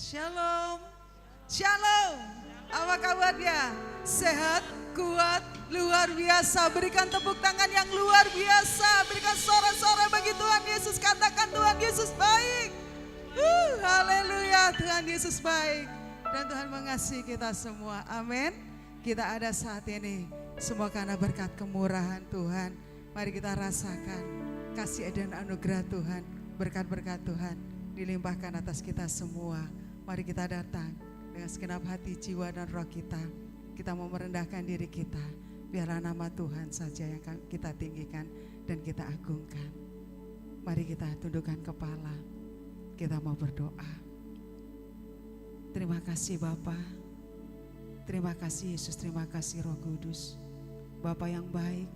Shalom, shalom. Apa kabarnya? Sehat, kuat, luar biasa. Berikan tepuk tangan yang luar biasa. Berikan sorak-sorai bagi Tuhan Yesus. Katakan Tuhan Yesus baik. Haleluya, Tuhan Yesus baik. Dan Tuhan mengasihi kita semua. Amin. Kita ada saat ini semua karena berkat kemurahan Tuhan. Mari kita rasakan kasih dan anugerah Tuhan. Berkat-berkat Tuhan dilimpahkan atas kita semua. Mari kita datang dengan segenap hati, jiwa dan roh kita. Kita mau merendahkan diri kita. Biarlah nama Tuhan saja yang kita tinggikan dan kita agungkan. Mari kita tundukkan kepala. Kita mau berdoa. Terima kasih Bapa. Terima kasih Yesus, terima kasih Roh Kudus. Bapa yang baik,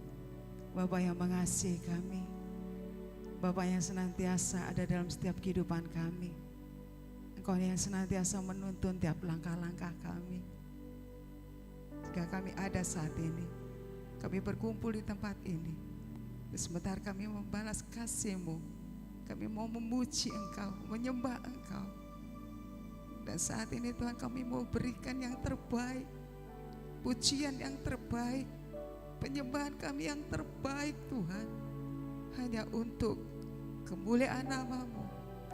Bapa yang mengasihi kami. Bapa yang senantiasa ada dalam setiap kehidupan kami. Engkau yang senantiasa menuntun tiap langkah-langkah kami. Jika kami ada saat ini, kami berkumpul di tempat ini. Sebentar kami membalas kasih-Mu. Kami mau memuji Engkau, menyembah Engkau. Dan saat ini Tuhan kami mau berikan yang terbaik. Pujian yang terbaik. Penyembahan kami yang terbaik Tuhan. Hanya untuk kemuliaan nama-Mu.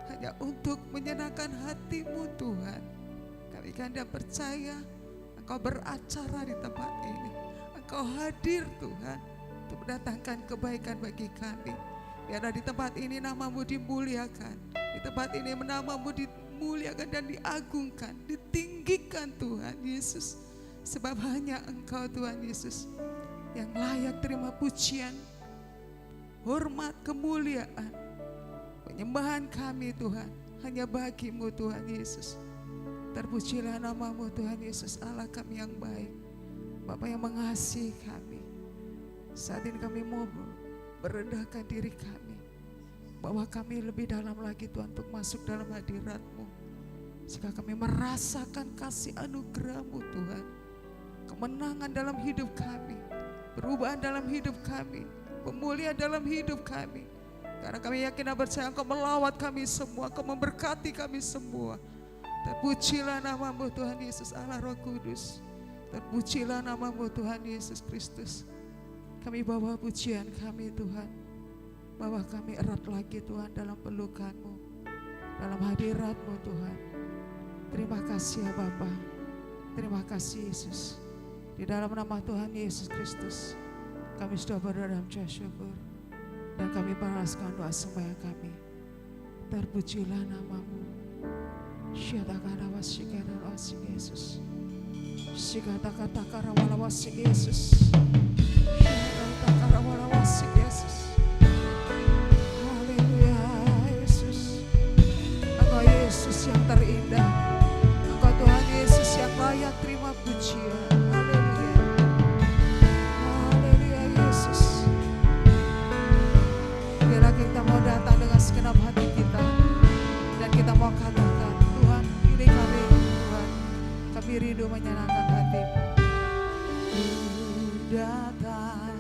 Hanya untuk menyenangkan hati-Mu Tuhan. Kami kanda percaya Engkau beracara di tempat ini. Engkau hadir Tuhan untuk mendatangkan kebaikan bagi kami. Biarlah di tempat ini nama-Mu dimuliakan. Di tempat ini nama-Mu dimuliakan dan diagungkan. Ditinggikan Tuhan Yesus. Sebab hanya Engkau Tuhan Yesus yang layak terima pujian, hormat, kemuliaan. Penyembahan kami Tuhan hanya bagi-Mu Tuhan Yesus. Terpujilah nama-Mu Tuhan Yesus, Allah kami yang baik, Bapa yang mengasihi kami. Saat ini kami mau merendahkan diri kami, bahwa kami lebih dalam lagi Tuhan untuk masuk dalam hadirat-Mu. Jika kami merasakan kasih anugerah-Mu Tuhan, kemenangan dalam hidup kami, perubahan dalam hidup kami, pemulihan dalam hidup kami. Karena kami yakin dan percaya Engkau melawat kami semua, Engkau memberkati kami semua. Terpujilah nama-Mu Tuhan Yesus Allah Roh Kudus. Terpujilah nama-Mu Tuhan Yesus Kristus. Kami bawa pujian kami Tuhan. Bawa kami erat lagi Tuhan dalam pelukan-Mu, dalam hadirat-Mu Tuhan. Terima kasih ya Bapa. Terima kasih Yesus. Di dalam nama Tuhan Yesus Kristus kami sudah berdoa dalam syukur. Dan kami balaskan doa sembahyang kami. Terpujilah nama-Mu. Syadakara wasikara wasik Yesus. Sikata-kata wala wasik Yesus. Syadakara wala wasik Yesus. Haleluya Yesus. Engkau Yesus yang terindah. Engkau Tuhan Yesus yang layak terima pujian. Kita mau datang dengan segenap hati kita dan kita mau katakan, Tuhan pilih kami Tuhan, kami rindu menyenangkan hati-Mu. Datang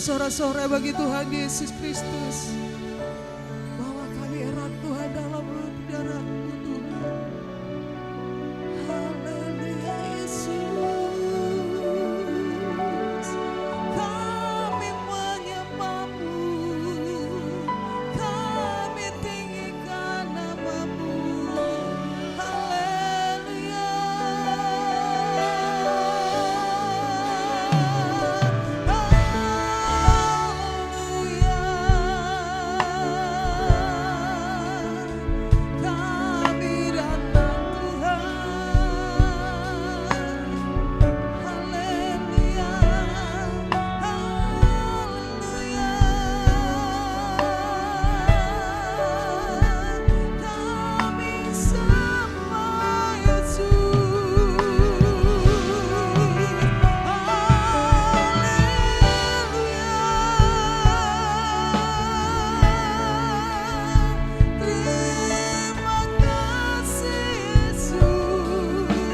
bersorak-sorai bagi Tuhan Yesus Kristus. Bahwa kami erat Tuhan dalam darah-Mu Tuhan. Haleluya Yesus. Kami menyembah-Mu. Kami tinggikan nama-Mu. Haleluya. Kami datang Tuhan, haleluya, haleluya. Kami sembah Yesus, haleluya. Terima kasih Yesus,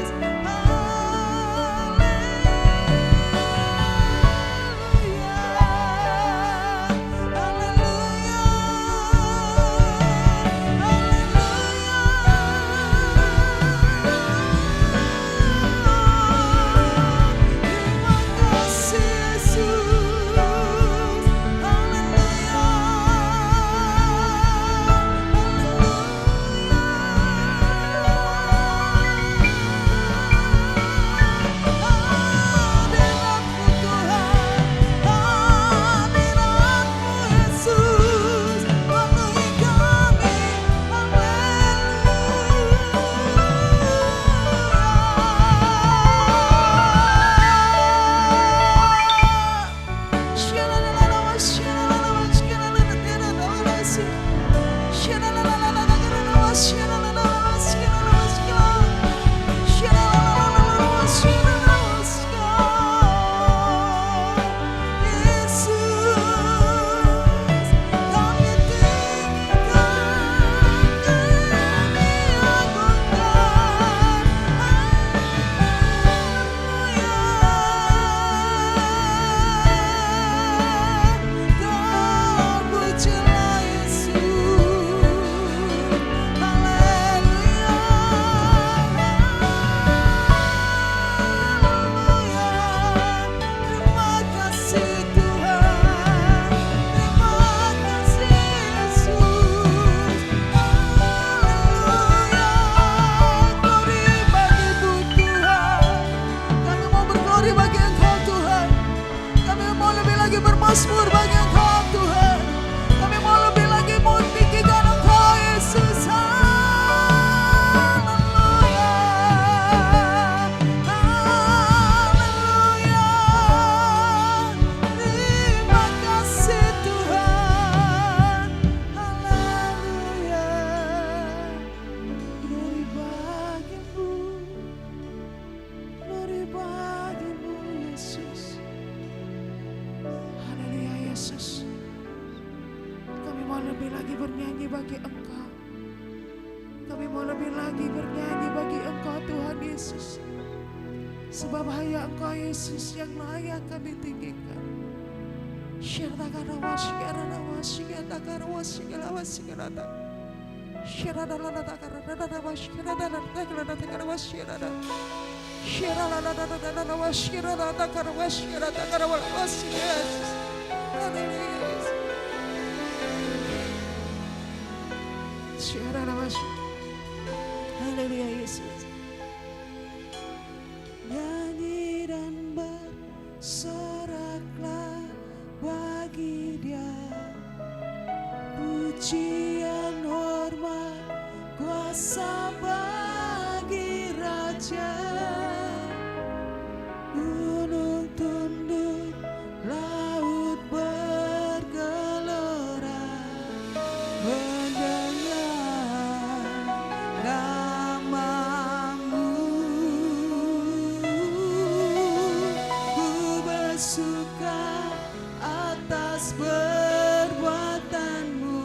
bermasmur bagi Engkau Tuhan. Kami mau lebih lagi meninggikan Engkau Yesus. Haleluya. Haleluya. Terima kasih Tuhan. Haleluya. Glory bagimu. Glory bagimu Yesus. Haleluya Yesus. Kami mau lebih lagi bernyanyi bagi Engkau. Kami mau lebih lagi bernyanyi bagi Engkau Tuhan Yesus. Sebab hanya Engkau Yesus yang layak kami tinggikan. Haleluya Yesus. Nyanyi dan bersoraklah bagi Dia, pujian hormat kuasa bagi Raja. Gunung tunduk, laut bergelora, mendengar nama-Mu. Ku bersuka atas perbuatan-Mu,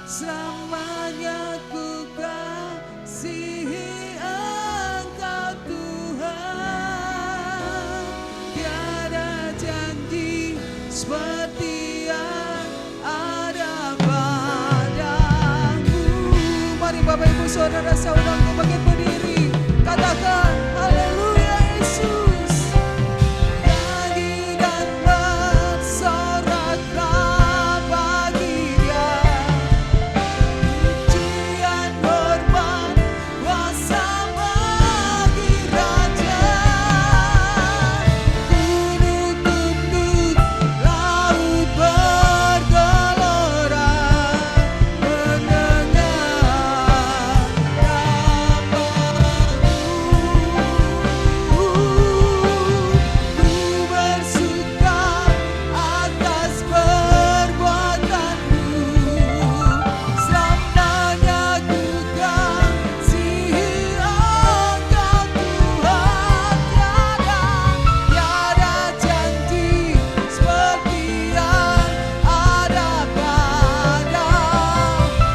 selamanya ku kasihi Engkau Tuhan. Tiada janji saudara-saudara untuk bangkit berdiri. Katakan haleluya Yesus. Nyanyi dan bersoraklah bagi Dia. Pujian hormat kuasa bagi Raja. Gunung tunduk, laut bergelora, mendengar namamu. Ku bersuka atas perbuatanmu, selamanya ku kasihi Engkau Tuhan. Tiada janji seperti yang ada padamu.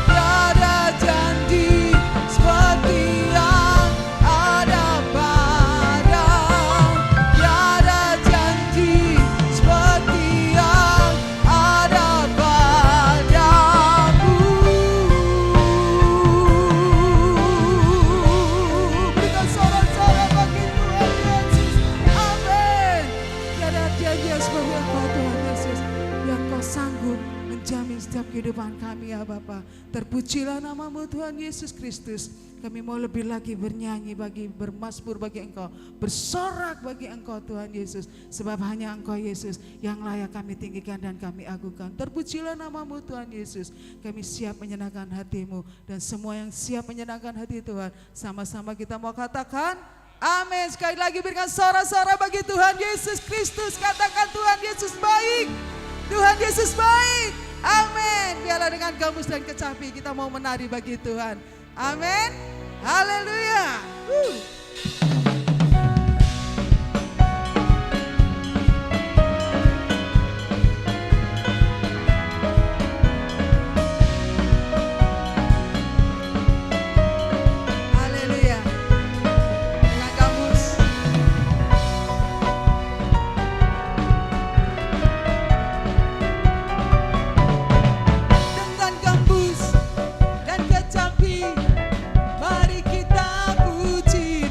Tiada janji seperti yang ada padamu. Tiada janji seperti yang ada padamu. Berikan sorak-sorai bagi Tuhan Yesus. Amin. Tiada janji yang seperti Engkau Tuhan Yesus, yang Kau sanggup menjamin setiap kehidupan kami ya Bapa. Terpujilah namamu Tuhan Yesus Kristus. Kami mau lebih lagi bernyanyi bermasmur bagi Engkau, bersorak bagi Engkau Tuhan Yesus. Sebab hanya Engkau Yesus yang layak kami tinggikan dan kami agungkan. Terpujilah namamu Tuhan Yesus. Kami siap menyenangkan hatimu, dan semua yang siap menyenangkan hati Tuhan, sama-sama kita mau katakan amin. Sekali lagi berikan sorak-sorai bagi Tuhan Yesus Kristus. Katakan Tuhan Yesus baik. Tuhan Yesus baik. Amin. Biarlah dengan gambus dan kecapi kita mau menari bagi Tuhan. Amin. Haleluya. Haleluya. Dengan gambus. Dengan gambus dan kecapi, mari kita puji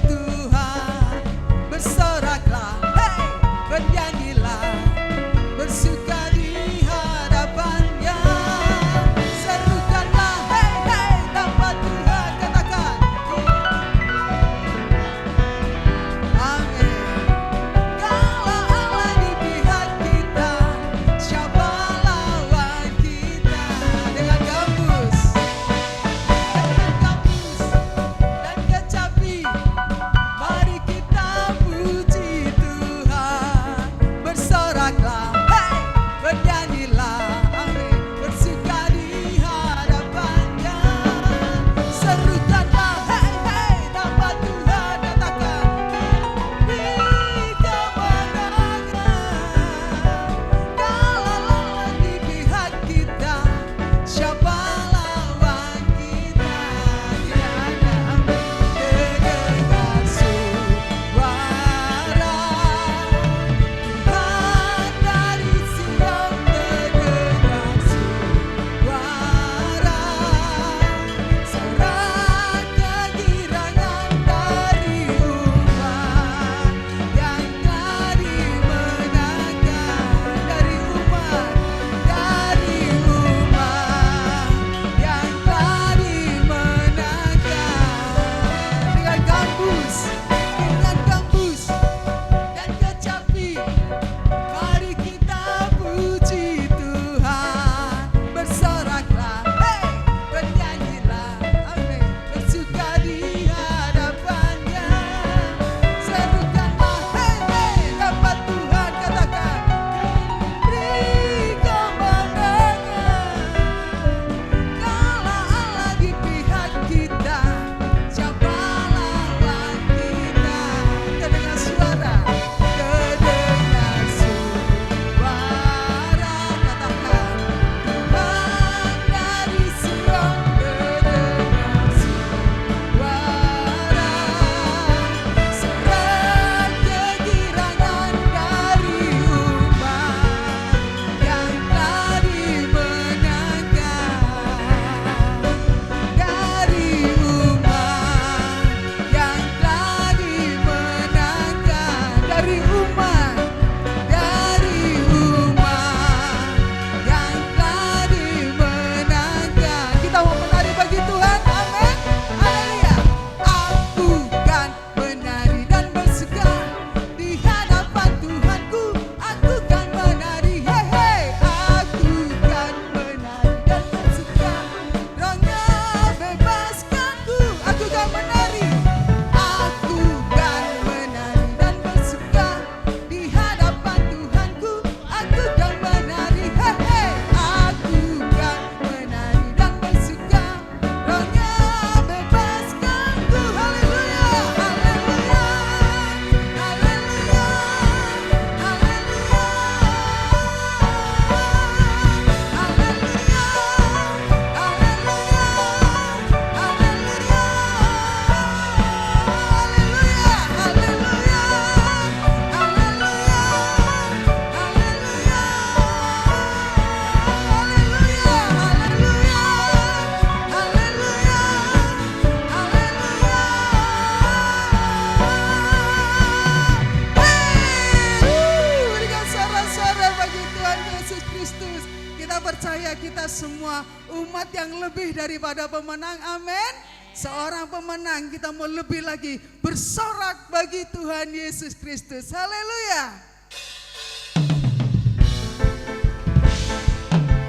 umat yang lebih daripada pemenang, amin. Seorang pemenang, kita mau lebih lagi bersorak bagi Tuhan Yesus Kristus, haleluya.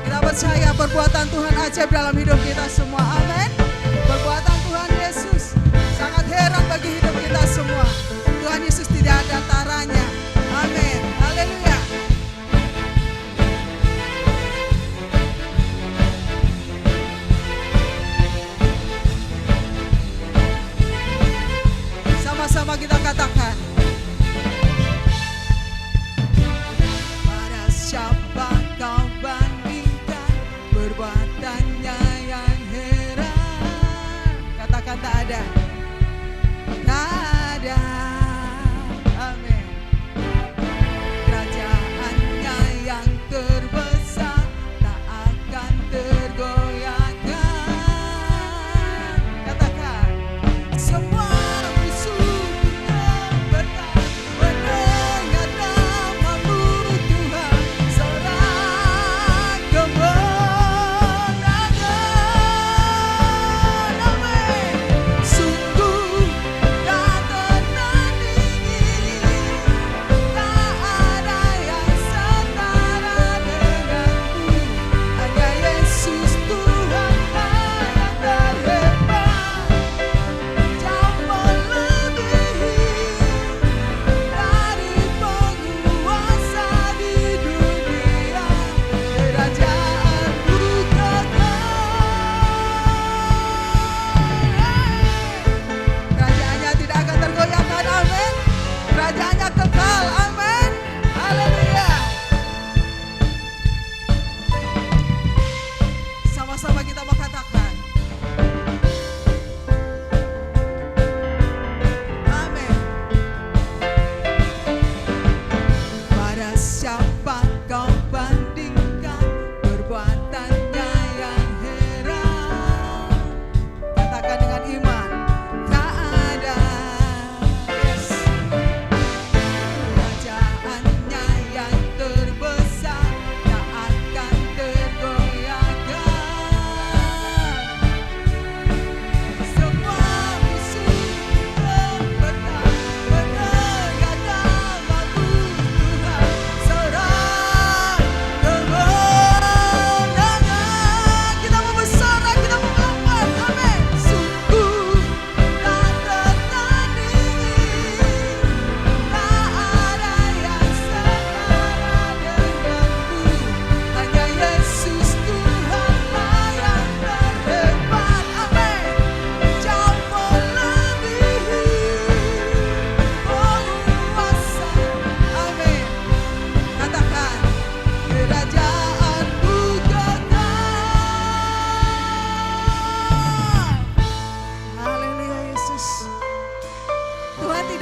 Kita percaya perbuatan Tuhan ajaib dalam hidup kita semua, amin. Perbuatan Tuhan Yesus sangat heran bagi hidup kita semua. Tuhan Yesus tidak ada taranya, amin, haleluya. Sama-sama kita katakan, pada siapa kau bandingkan perbuatannya yang heran. Katakan tak ada, tak ada, amin. Kerajaannya yang terbesar tak akan tergoyahkan. Katakan, semua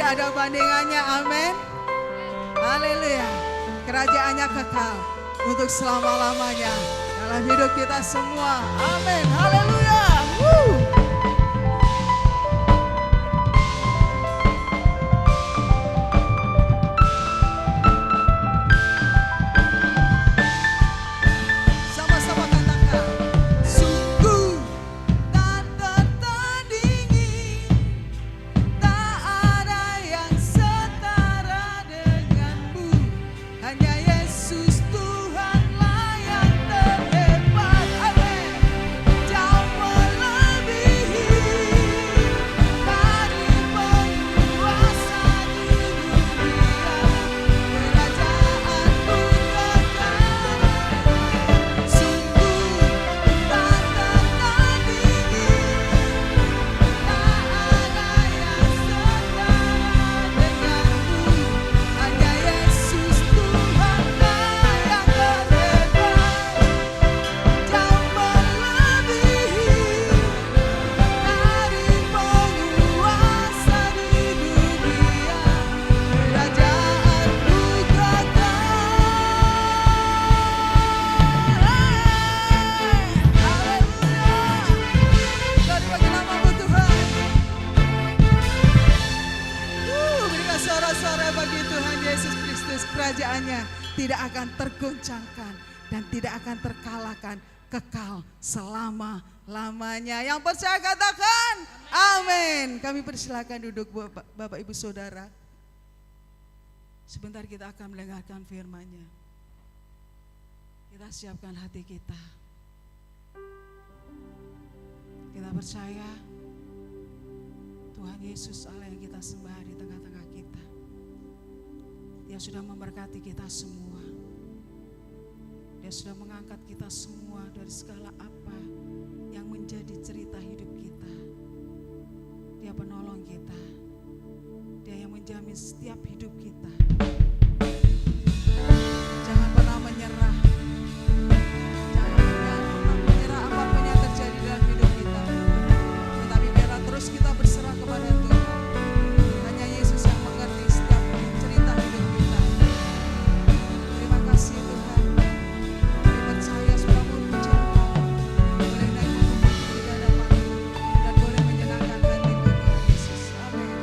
ada bandingannya, amin. Haleluya. Kerajaannya kekal untuk selama-lamanya dalam hidup kita semua, amin. Haleluya. Kerajaannya tidak akan tergoncangkan dan tidak akan terkalahkan kekal selama-lamanya. Yang percaya katakan amin. Kami persilakan duduk Bapak Ibu Saudara. Sebentar kita akan mendengarkan firman-Nya. Kita siapkan hati kita. Kita percaya Tuhan Yesus Allah yang kita sembah di tengah-tengah kita. Dia sudah memberkati kita semua. Dia sudah mengangkat kita semua dari segala apa yang menjadi cerita hidup kita. Dia penolong kita. Dia yang menjamin setiap hidup kita. Jangan pernah menyerah. Jangan pernah menyerah apapun yang terjadi dalam hidup kita. Tetapi biarlah terus kita berserah kepada Tuhan. Hanya Yesus yang mengerti setiap cerita hidup kita. Terima kasih Tuhan. Kami percaya sudah memuji Engkau. Boleh naik bukit di hadapan dan boleh menyenangkan hati Tuhan Yesus. Amin.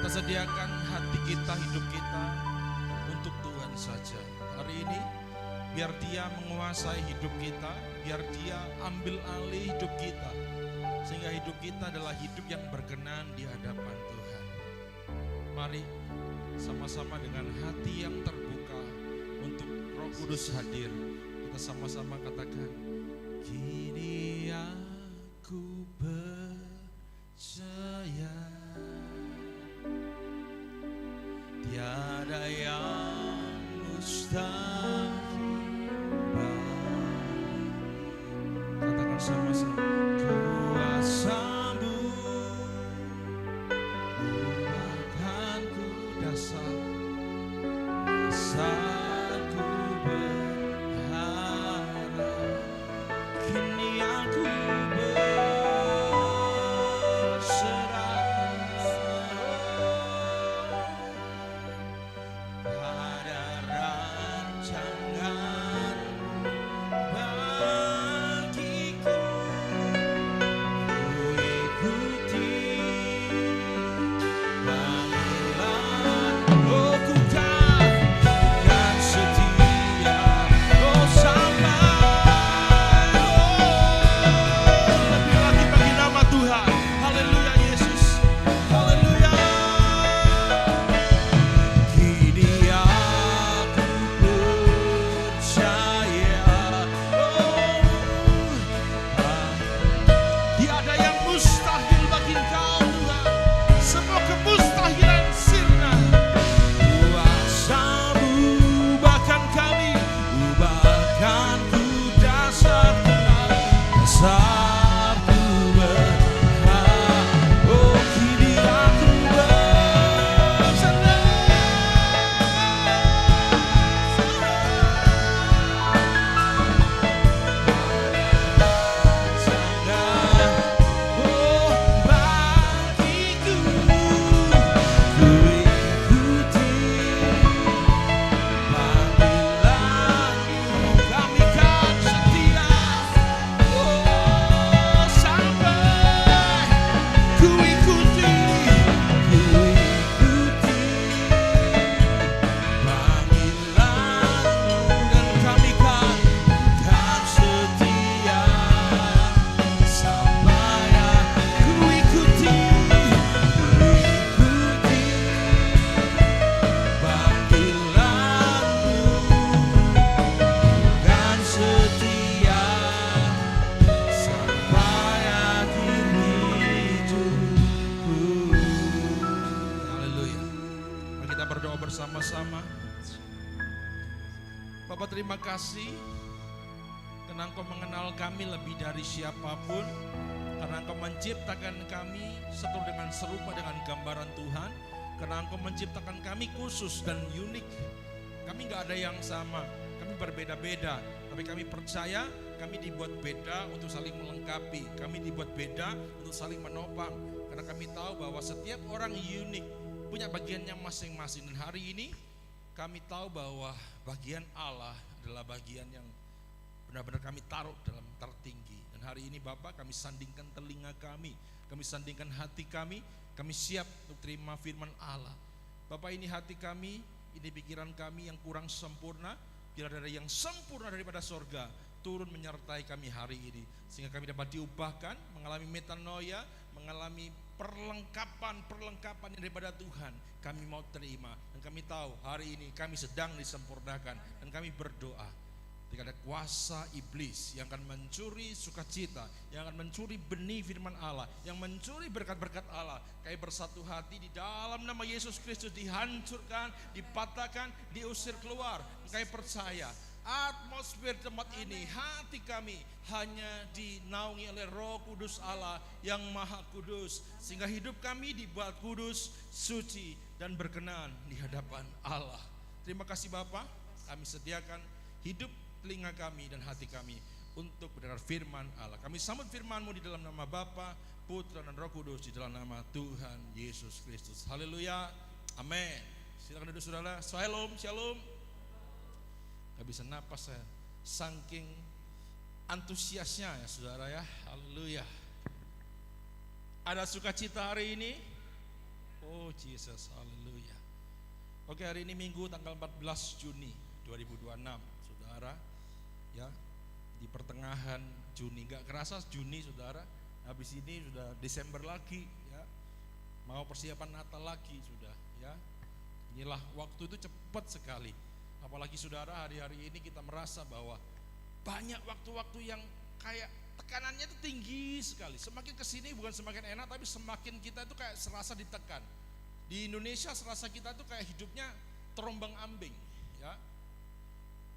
sediakan hati kita, hidup kita untuk Tuhan saja. Hari ini biar Dia menguasai hidup kita, biar Dia ambil alih hidup kita, sehingga hidup kita adalah hidup yang berkenan di hadapan Tuhan. Mari sama-sama dengan hati yang terbuka untuk Roh Kudus hadir, kita sama-sama katakan, kini aku percaya tiada yang mustahil. Katakan sama-sama, kuasa-Mu akan ku dasar, dasarku berharap, kini aku bersama-sama. Bapak, terima kasih karena Engkau mengenal kami lebih dari siapapun, karena Engkau menciptakan kami satu dengan serupa dengan gambaran Tuhan, karena Engkau menciptakan kami khusus dan unik. Kami gak ada yang sama, kami berbeda-beda, tapi kami percaya kami dibuat beda untuk saling melengkapi, kami dibuat beda untuk saling menopang, karena kami tahu bahwa setiap orang unik, punya bagiannya masing-masing. Dan hari ini kami tahu bahwa bagian Allah adalah bagian yang benar-benar kami taruh dalam tertinggi. Dan hari ini Bapak, kami sandingkan telinga kami sandingkan hati kami siap untuk terima firman Allah. Bapak, ini hati kami, ini pikiran kami yang kurang sempurna, biar ada yang sempurna daripada sorga turun menyertai kami hari ini, sehingga kami dapat diubahkan, mengalami metanoia, mengalami perlengkapan yang daripada Tuhan. Kami mau terima, dan kami tahu hari ini kami sedang disempurnakan. Dan kami berdoa, ketika ada kuasa iblis yang akan mencuri sukacita, yang akan mencuri benih firman Allah, yang mencuri berkat-berkat Allah, kami bersatu hati di dalam nama Yesus Kristus, dihancurkan, dipatahkan, diusir keluar. Kami percaya atmosfer tempat ini, hati kami hanya dinaungi oleh Roh Kudus Allah yang Maha Kudus, sehingga hidup kami dibuat kudus, suci, dan berkenan di hadapan Allah. Terima kasih Bapa, kami sediakan hidup, telinga kami, dan hati kami untuk mendengar firman Allah. Kami sambut firman-Mu di dalam nama Bapa, Putra, dan Roh Kudus, di dalam nama Tuhan Yesus Kristus. Haleluya, amin. Silakan duduk saudara. Shalom, shalom. Gak bisa napas saya, saking antusiasnya ya saudara ya. Haleluya. Ada sukacita hari ini? Oh Jesus, haleluya. Oke, hari ini Minggu tanggal 14 Juni 2026, saudara. Ya, di pertengahan Juni, gak kerasa Juni, saudara. Habis ini sudah Desember lagi, ya. Mau persiapan Natal lagi sudah, ya. Inilah waktu itu cepat sekali. Apalagi saudara, hari-hari ini kita merasa bahwa banyak waktu-waktu yang kayak tekanannya itu tinggi sekali. Semakin kesini bukan semakin enak, tapi semakin kita itu kayak serasa ditekan. Di Indonesia serasa kita itu kayak hidupnya terombang ambing, ya.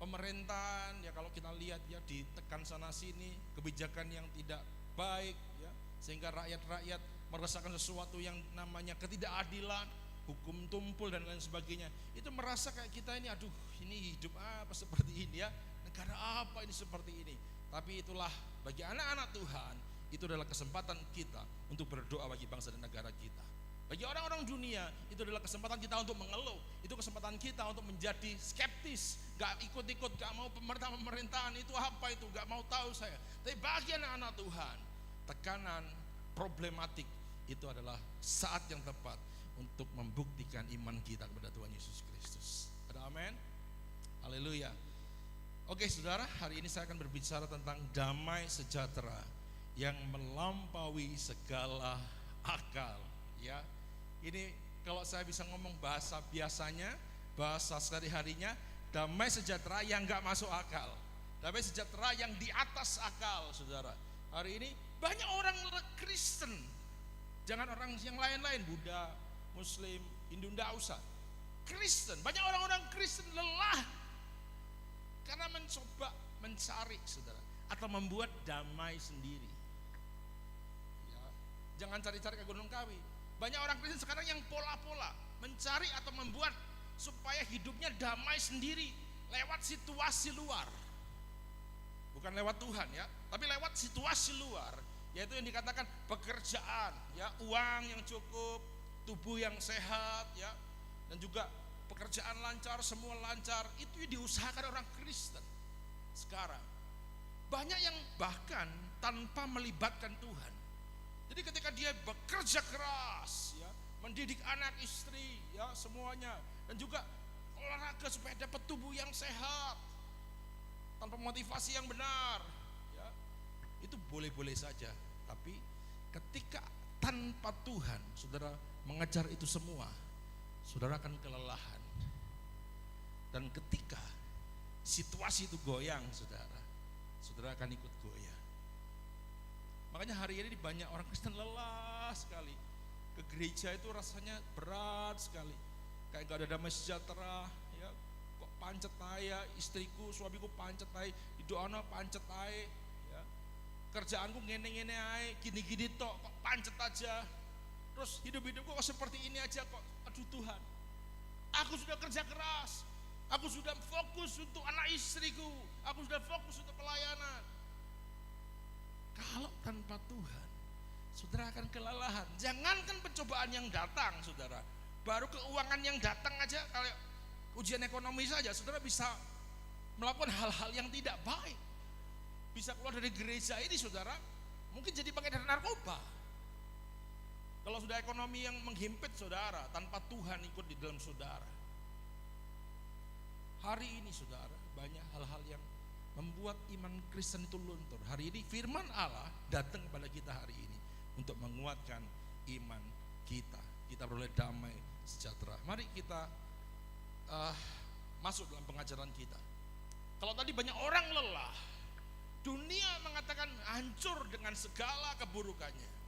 Pemerintahan ya, kalau kita lihat ya, ditekan sana sini, kebijakan yang tidak baik ya, sehingga rakyat-rakyat merasakan sesuatu yang namanya ketidakadilan, hukum tumpul dan lain sebagainya. Itu merasa kayak kita ini, aduh, ini hidup apa seperti ini ya, negara apa ini seperti ini. Tapi itulah, bagi anak-anak Tuhan, itu adalah kesempatan kita untuk berdoa bagi bangsa dan negara kita. Bagi orang-orang dunia, itu adalah kesempatan kita untuk mengeluh. Itu kesempatan kita untuk menjadi skeptis, gak ikut-ikut, gak mau pemerintahan itu apa itu, gak mau tahu saya. Tapi bagi anak-anak Tuhan, tekanan, problematik, itu adalah saat yang tepat untuk membuktikan iman kita kepada Tuhan Yesus Kristus. Ada amin? Haleluya. Oke saudara, hari ini saya akan berbicara tentang damai sejahtera yang melampaui segala akal. Ya, ini kalau saya bisa ngomong bahasa biasanya, bahasa sehari-harinya, damai sejahtera yang gak masuk akal, damai sejahtera yang di atas akal, saudara. Hari ini banyak orang Kristen, jangan orang yang lain-lain, Buddha, Muslim, Hindu, nggak usah, Kristen, banyak orang-orang Kristen lelah karena mencoba mencari, saudara, atau membuat damai sendiri. Ya, jangan cari-cari ke Gunung Kawi. Banyak orang Kristen sekarang yang pola-pola mencari atau membuat supaya hidupnya damai sendiri lewat situasi luar, bukan lewat Tuhan ya, tapi lewat situasi luar, yaitu yang dikatakan pekerjaan ya, uang yang cukup, tubuh yang sehat ya, dan juga pekerjaan lancar, semua lancar. Itu diusahakan orang Kristen sekarang. Banyak yang bahkan tanpa melibatkan Tuhan. Jadi ketika dia bekerja keras ya, mendidik anak istri ya, semuanya, dan juga olahraga supaya dapat tubuh yang sehat tanpa motivasi yang benar ya, itu boleh-boleh saja. Tapi ketika tanpa Tuhan saudara mengejar itu semua, saudara akan kelelahan. Dan ketika situasi itu goyang, saudara akan ikut goyang. Makanya hari ini banyak orang Kristen lelah sekali. Ke gereja itu rasanya berat sekali. Kayak gak ada damai sejahtera ya. Kok pancet aja, istriku, suamiku pancet aja, di doana pancet aja ya. Kerjaanku ngene-ngene aja, gini-gini tok, kok pancet aja. Terus hidup-hidupku kok seperti ini aja kok. Aduh Tuhan, aku sudah kerja keras, aku sudah fokus untuk anak istriku, aku sudah fokus untuk pelayanan. Kalau tanpa Tuhan, saudara akan kelelahan. Jangankan pencobaan yang datang, saudara, baru keuangan yang datang aja, kalau ujian ekonomi saja, saudara bisa melakukan hal-hal yang tidak baik. Bisa keluar dari gereja ini, saudara, mungkin jadi pengedar narkoba. Kalau sudah ekonomi yang menghimpit saudara, tanpa Tuhan ikut di dalam saudara. Hari ini saudara, banyak hal-hal yang membuat iman Kristen itu luntur. Hari ini firman Allah datang kepada kita hari ini untuk menguatkan iman kita. Kita beroleh damai sejahtera. Mari kita masuk dalam pengajaran kita. Kalau tadi banyak orang lelah, dunia mengatakan hancur dengan segala keburukannya.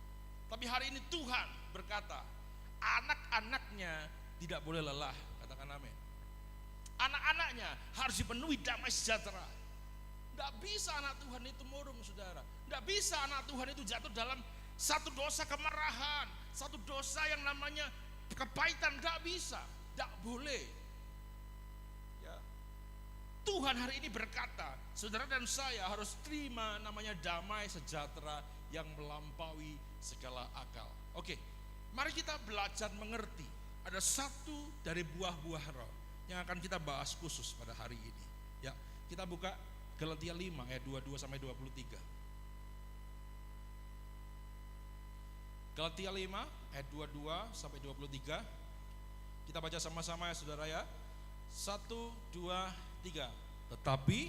Tapi hari ini Tuhan berkata, anak-anaknya tidak boleh lelah. Katakan amin. Anak-anaknya harus dipenuhi damai sejahtera. Tidak bisa anak Tuhan itu murung, saudara. Tidak bisa anak Tuhan itu jatuh dalam satu dosa kemarahan, satu dosa yang namanya kepahitan. Tidak bisa, tidak boleh. Ya. Tuhan hari ini berkata, saudara dan saya harus terima namanya damai sejahtera yang melampaui segala akal. Oke, mari kita belajar mengerti. Ada satu dari buah-buah roh yang akan kita bahas khusus pada hari ini. Ya, kita buka Galatia 5 ayat 22 sampai 23. Galatia 5 ayat 22 sampai 23. Kita baca sama-sama ya saudara ya. 1, 2, 3. Tetapi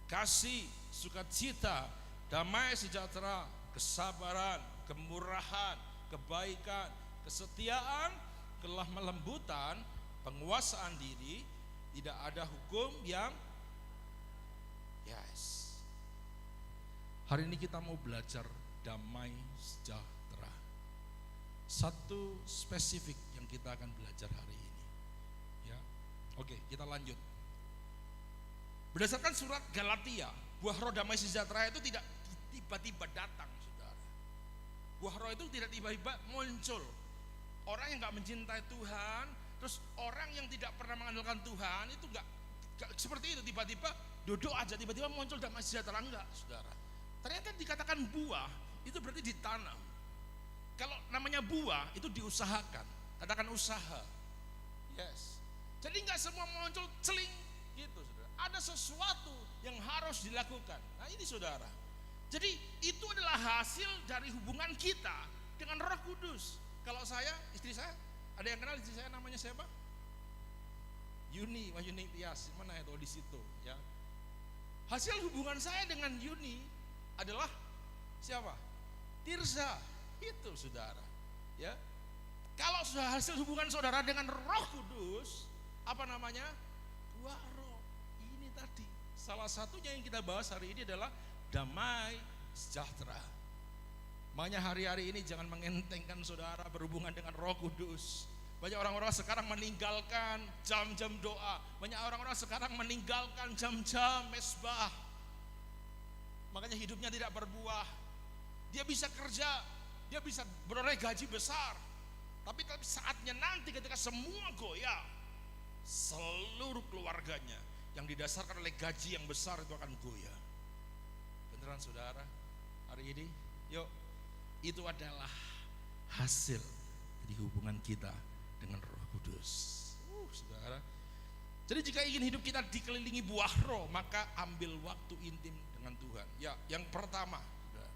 kasih, sukacita, damai sejahtera, kesabaran, kemurahan, kebaikan, kesetiaan, kelemah lembutan, penguasaan diri, tidak ada hukum yang Hari ini kita mau belajar damai sejahtera. Satu spesifik yang kita akan belajar hari ini. Ya. Oke, kita lanjut. Berdasarkan surat Galatia, buah roh damai sejahtera itu tidak tiba-tiba datang, saudara. Buah roh itu tidak tiba-tiba muncul. Orang yang nggak mencintai Tuhan, terus orang yang tidak pernah mengandalkan Tuhan itu nggak seperti itu, tiba-tiba duduk aja tiba-tiba muncul damai sejahtera, enggak, saudara. Ternyata dikatakan buah itu berarti ditanam. Kalau namanya buah itu diusahakan, katakan usaha. Yes. Jadi nggak semua muncul celing gitu, saudara. Ada sesuatu yang harus dilakukan. Nah ini saudara. Jadi itu adalah hasil dari hubungan kita dengan Roh Kudus. Kalau saya, istri saya, ada yang kenal istri saya namanya siapa? Yuni, Yuni Tias, mana itu di situ, ya. Hasil hubungan saya dengan Yuni adalah siapa? Tirza, itu saudara. Ya, kalau sudah hasil hubungan saudara dengan Roh Kudus, apa namanya? Buah roh. Ini tadi salah satunya yang kita bahas hari ini adalah damai sejahtera. Makanya hari-hari ini jangan mengentengkan saudara berhubungan dengan Roh Kudus. Banyak orang-orang sekarang meninggalkan jam-jam doa. Banyak orang-orang sekarang meninggalkan jam-jam mesbah. Makanya hidupnya tidak berbuah. Dia bisa kerja, dia bisa beroleh gaji besar. Tapi saatnya nanti ketika semua goyah, seluruh keluarganya yang didasarkan oleh gaji yang besar itu akan goyah. Beneran saudara? Hari ini, yuk, itu adalah hasil dari hubungan kita dengan Roh Kudus. Saudara. Jadi jika ingin hidup kita dikelilingi buah roh, maka ambil waktu intim dengan Tuhan. Ya, yang pertama, saudara,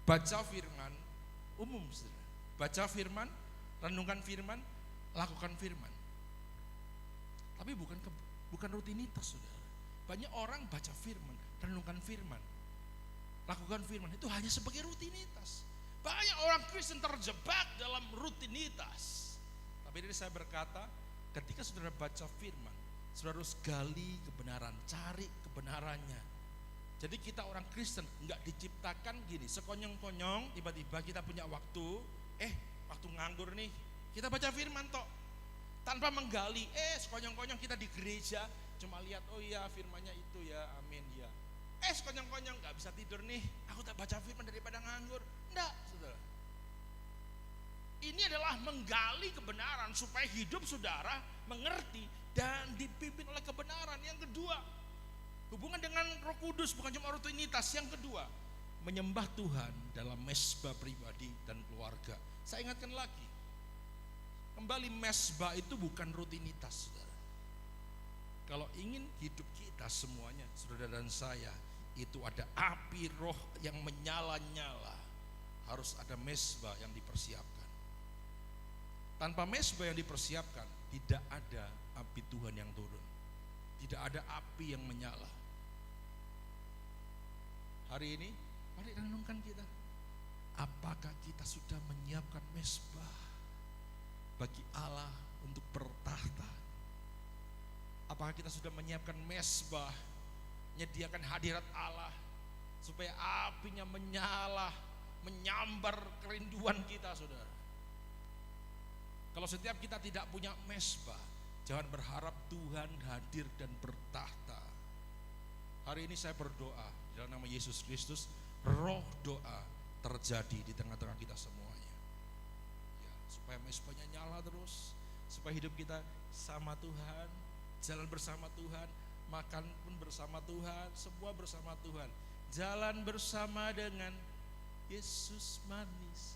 baca firman umum, saudara. Baca firman, renungkan firman, lakukan firman. Tapi bukan rutinitas, saudara. Banyak orang baca firman, renungkan firman, lakukan firman, itu hanya sebagai rutinitas. Banyak orang Kristen terjebak dalam rutinitas. Tapi dari saya berkata, ketika saudara baca firman, saudara harus gali kebenaran, cari kebenarannya. Jadi kita orang Kristen nggak diciptakan gini, sekonyong-konyong tiba-tiba kita punya waktu, waktu nganggur nih, kita baca firman toh, tanpa menggali, sekonyong-konyong kita di gereja cuma lihat, oh iya firmannya itu ya, amin ya. Sekonyong-konyong nggak bisa tidur nih, aku tak baca firman daripada nganggur. Enggak, saudara. Ini adalah menggali kebenaran supaya hidup saudara mengerti dan dipimpin oleh kebenaran. Yang kedua, hubungan dengan Roh Kudus bukan cuma rutinitas. Yang kedua, menyembah Tuhan dalam mesbah pribadi dan keluarga. Saya ingatkan lagi, kembali mesbah itu bukan rutinitas, saudara. Kalau ingin hidup kita semuanya, saudara dan saya, itu ada api roh yang menyala-nyala. Harus ada mesbah yang dipersiapkan. Tanpa mesbah yang dipersiapkan, tidak ada api Tuhan yang turun. Tidak ada api yang menyala. Hari ini, mari renungkan kita. Apakah kita sudah menyiapkan mesbah bagi Allah untuk bertahta? Apakah kita sudah menyiapkan mesbah, menyediakan hadirat Allah supaya apinya menyala, menyambar kerinduan kita, saudara. Kalau setiap kita tidak punya mesbah, jangan berharap Tuhan hadir dan bertahta. Hari ini saya berdoa dalam nama Yesus Kristus, roh doa terjadi di tengah-tengah kita semuanya. Ya, supaya mesbahnya nyala terus, supaya hidup kita sama Tuhan, jalan bersama Tuhan, makan pun bersama Tuhan, semua bersama Tuhan. Jalan bersama dengan Yesus manis,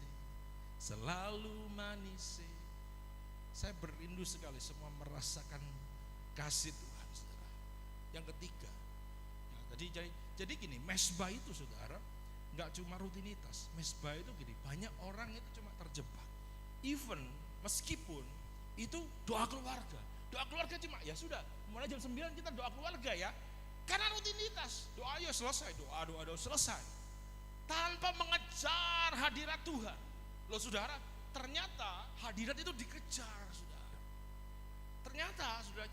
selalu manis. Saya berindu sekali semua merasakan kasih Tuhan, saudara. Yang ketiga, ya, jadi gini, mesbah itu, saudara, nggak cuma rutinitas. Mesbah itu gini, banyak orang itu cuma terjebak. Even meskipun itu doa keluarga. Doa keluarga cuma ya sudah, mulai jam 9 kita doa keluarga ya. Karena rutinitas, doa ya selesai, doa selesai. Tanpa mengejar hadirat Tuhan. Loh saudara, ternyata hadirat itu dikejar saudara. Ternyata saudara,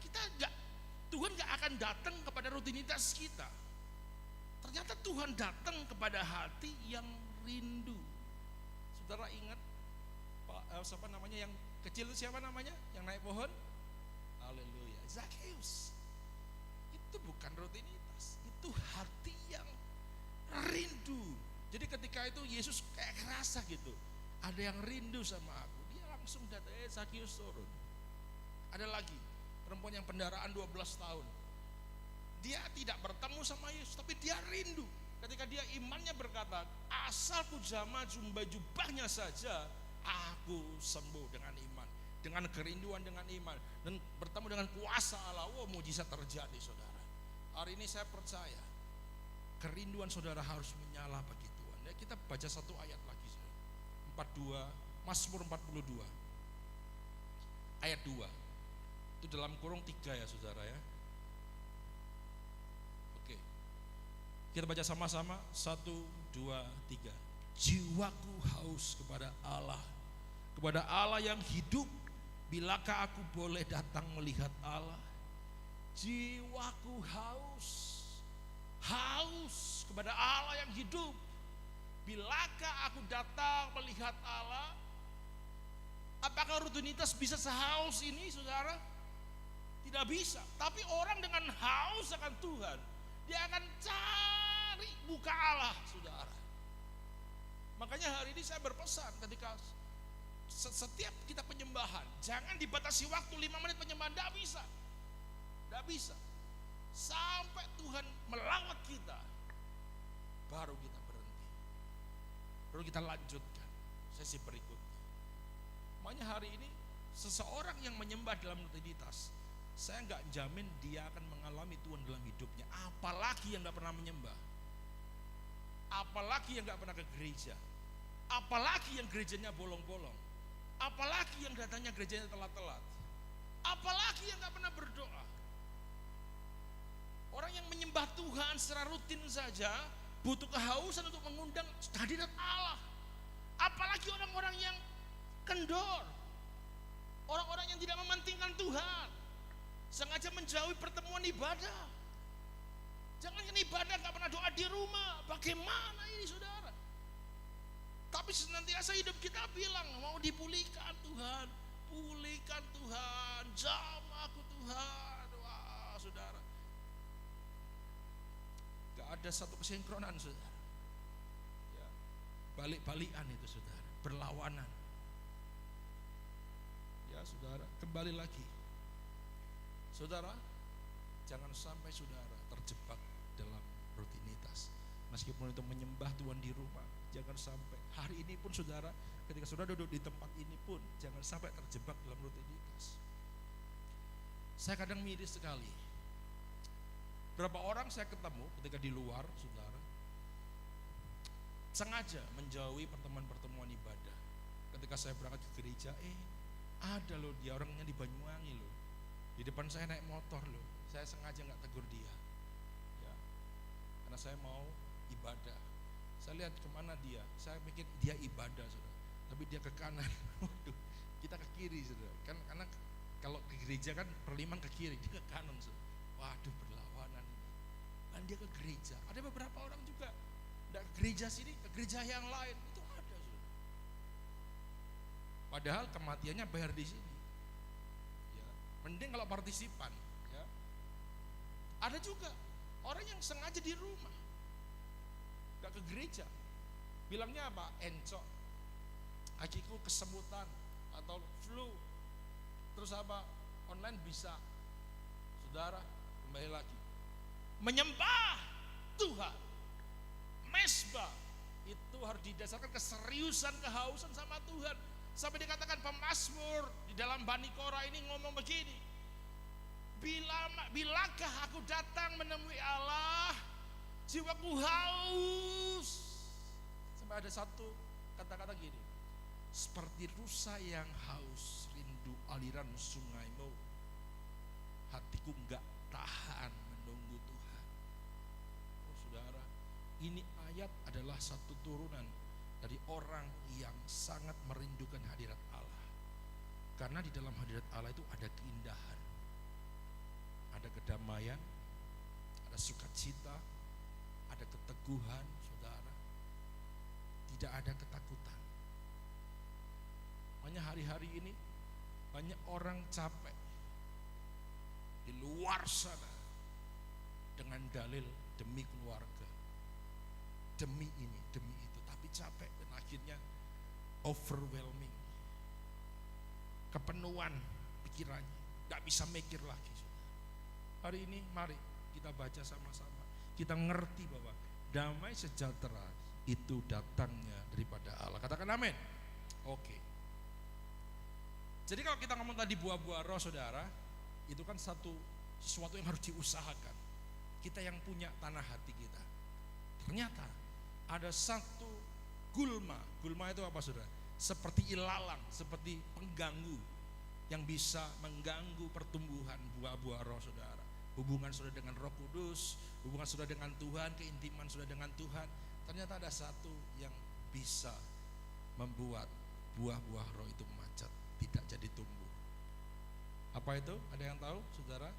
Tuhan gak akan datang kepada rutinitas kita. Ternyata Tuhan datang kepada hati yang rindu. Saudara ingat siapa namanya yang kecil itu, siapa namanya yang naik pohon? Haleluya, Zakheus. Itu bukan rutinitas, itu hati yang rindu. Jadi ketika itu Yesus kayak kerasa gitu, ada yang rindu sama aku, dia langsung datang, Zakheus turun. Ada lagi perempuan yang pendaraan 12 tahun, dia tidak bertemu sama Yesus, tapi dia rindu. Ketika dia imannya berkata, asal ku jamah jubahnya saja, aku sembuh dengan iman, dengan kerinduan, dengan iman, dan bertemu dengan kuasa Allah. Mujizat terjadi saudara. Hari ini saya percaya kerinduan saudara harus menyala bagi Tuhan. Ya, kita baca satu ayat lagi, 42, Mazmur 42 ayat 2. Itu dalam kurung 3 ya saudara ya. Oke, kita baca sama-sama, 1, 2, 3. Jiwaku haus kepada Allah yang hidup. Bilakah aku boleh datang melihat Allah? Jiwaku haus kepada Allah yang hidup. Bilakah aku datang melihat Allah? Apakah rutinitas bisa sehaus ini saudara? Tidak bisa. Tapi orang dengan haus akan Tuhan, dia akan cari muka Allah saudara. Makanya hari ini saya berpesan ketika setiap kita penyembahan, jangan dibatasi waktu 5 menit penyembahan, tidak bisa. Sampai Tuhan melawat kita, baru kita berhenti, baru kita lanjutkan sesi berikutnya. Makanya hari ini seseorang yang menyembah dalam rutinitas, saya nggak jamin dia akan mengalami Tuhan dalam hidupnya. Apalagi yang nggak pernah menyembah, apalagi yang nggak pernah ke gereja, apalagi yang gerejanya bolong-bolong, apalagi yang datangnya gerejanya telat-telat, apalagi yang nggak pernah berdoa. Orang yang menyembah Tuhan secara rutin saja butuh kehausan untuk mengundang hadirat Allah. Apalagi orang-orang yang kendor, orang-orang yang tidak mementingkan Tuhan, sengaja menjauhi pertemuan ibadah. Jangan ibadah gak pernah doa di rumah. Bagaimana ini saudara? Tapi senantiasa hidup kita bilang, mau dipulihkan Tuhan, pulihkan Tuhan, jamah aku Tuhan. Wah saudara, gak ada satu kesinkronan saudara ya, balik-balikan itu saudara, berlawanan ya saudara. Kembali lagi saudara, jangan sampai saudara terjebak dalam rutinitas. Meskipun itu menyembah Tuhan di rumah, jangan sampai. Hari ini pun saudara, ketika saudara duduk di tempat ini pun, jangan sampai terjebak dalam rutinitas. Saya kadang miris sekali, berapa orang saya ketemu ketika di luar saudara, sengaja menjauhi pertemuan-pertemuan ibadah. Ketika saya berangkat ke gereja, ada loh dia orangnya di Banyuwangi loh, di depan saya naik motor loh, saya sengaja gak tegur dia ya, karena saya mau ibadah. Saya lihat kemana dia, saya pikir dia ibadah saudara, tapi dia ke kanan. Waduh, kita ke kiri saudara, kan karena kalau ke gereja kan perliman ke kiri, dia ke kanan saudara. Waduh, berlawanan. Dan dia ke gereja. Ada beberapa orang juga tidak ke gereja sini, ke gereja yang lain, itu ada saudara. Padahal kematiannya bayar di sini ya. Mending kalau partisipan ya. Ada juga orang yang sengaja di rumah, gak ke gereja. Bilangnya apa? Encok, kakiku kesemutan atau flu. Terus apa? Online bisa. Saudara, kembali lagi, menyembah Tuhan, mesbah itu harus didasarkan keseriusan, kehausan sama Tuhan. Sampai dikatakan pemazmur di dalam Bani Korah ini ngomong begini, bilakah aku datang menemui Allah, jiwaku haus Sampai ada satu kata-kata gini, seperti rusa yang haus rindu aliran sungaimu, hatiku enggak tahan menunggu Tuhan. Oh saudara, ini ayat adalah satu turunan dari orang yang sangat merindukan hadirat Allah. Karena di dalam hadirat Allah itu ada keindahan, ada kedamaian, ada sukacita, ada keteguhan, saudara. Tidak ada ketakutan. Makanya hari-hari ini banyak orang capek di luar sana dengan dalil demi keluarga, demi ini, demi itu, tapi capek dan akhirnya overwhelming, kepenuhan pikirannya, gak bisa mikir lagi. Hari ini mari kita baca sama-sama, kita ngerti bahwa damai sejahtera itu datangnya daripada Allah. Katakan amin. Oke. Jadi kalau kita ngomong tadi buah-buah roh, saudara, itu kan sesuatu yang harus diusahakan. Kita yang punya tanah hati kita. Ternyata ada satu gulma. Gulma itu apa, saudara? Seperti ilalang, seperti pengganggu yang bisa mengganggu pertumbuhan buah-buah roh, saudara. Hubungan saudara dengan Roh Kudus, hubungan saudara dengan Tuhan, keintiman saudara dengan Tuhan. Ternyata ada satu yang bisa membuat buah-buah roh itu macet, tidak jadi tumbuh. Apa itu? Ada yang tahu, saudara?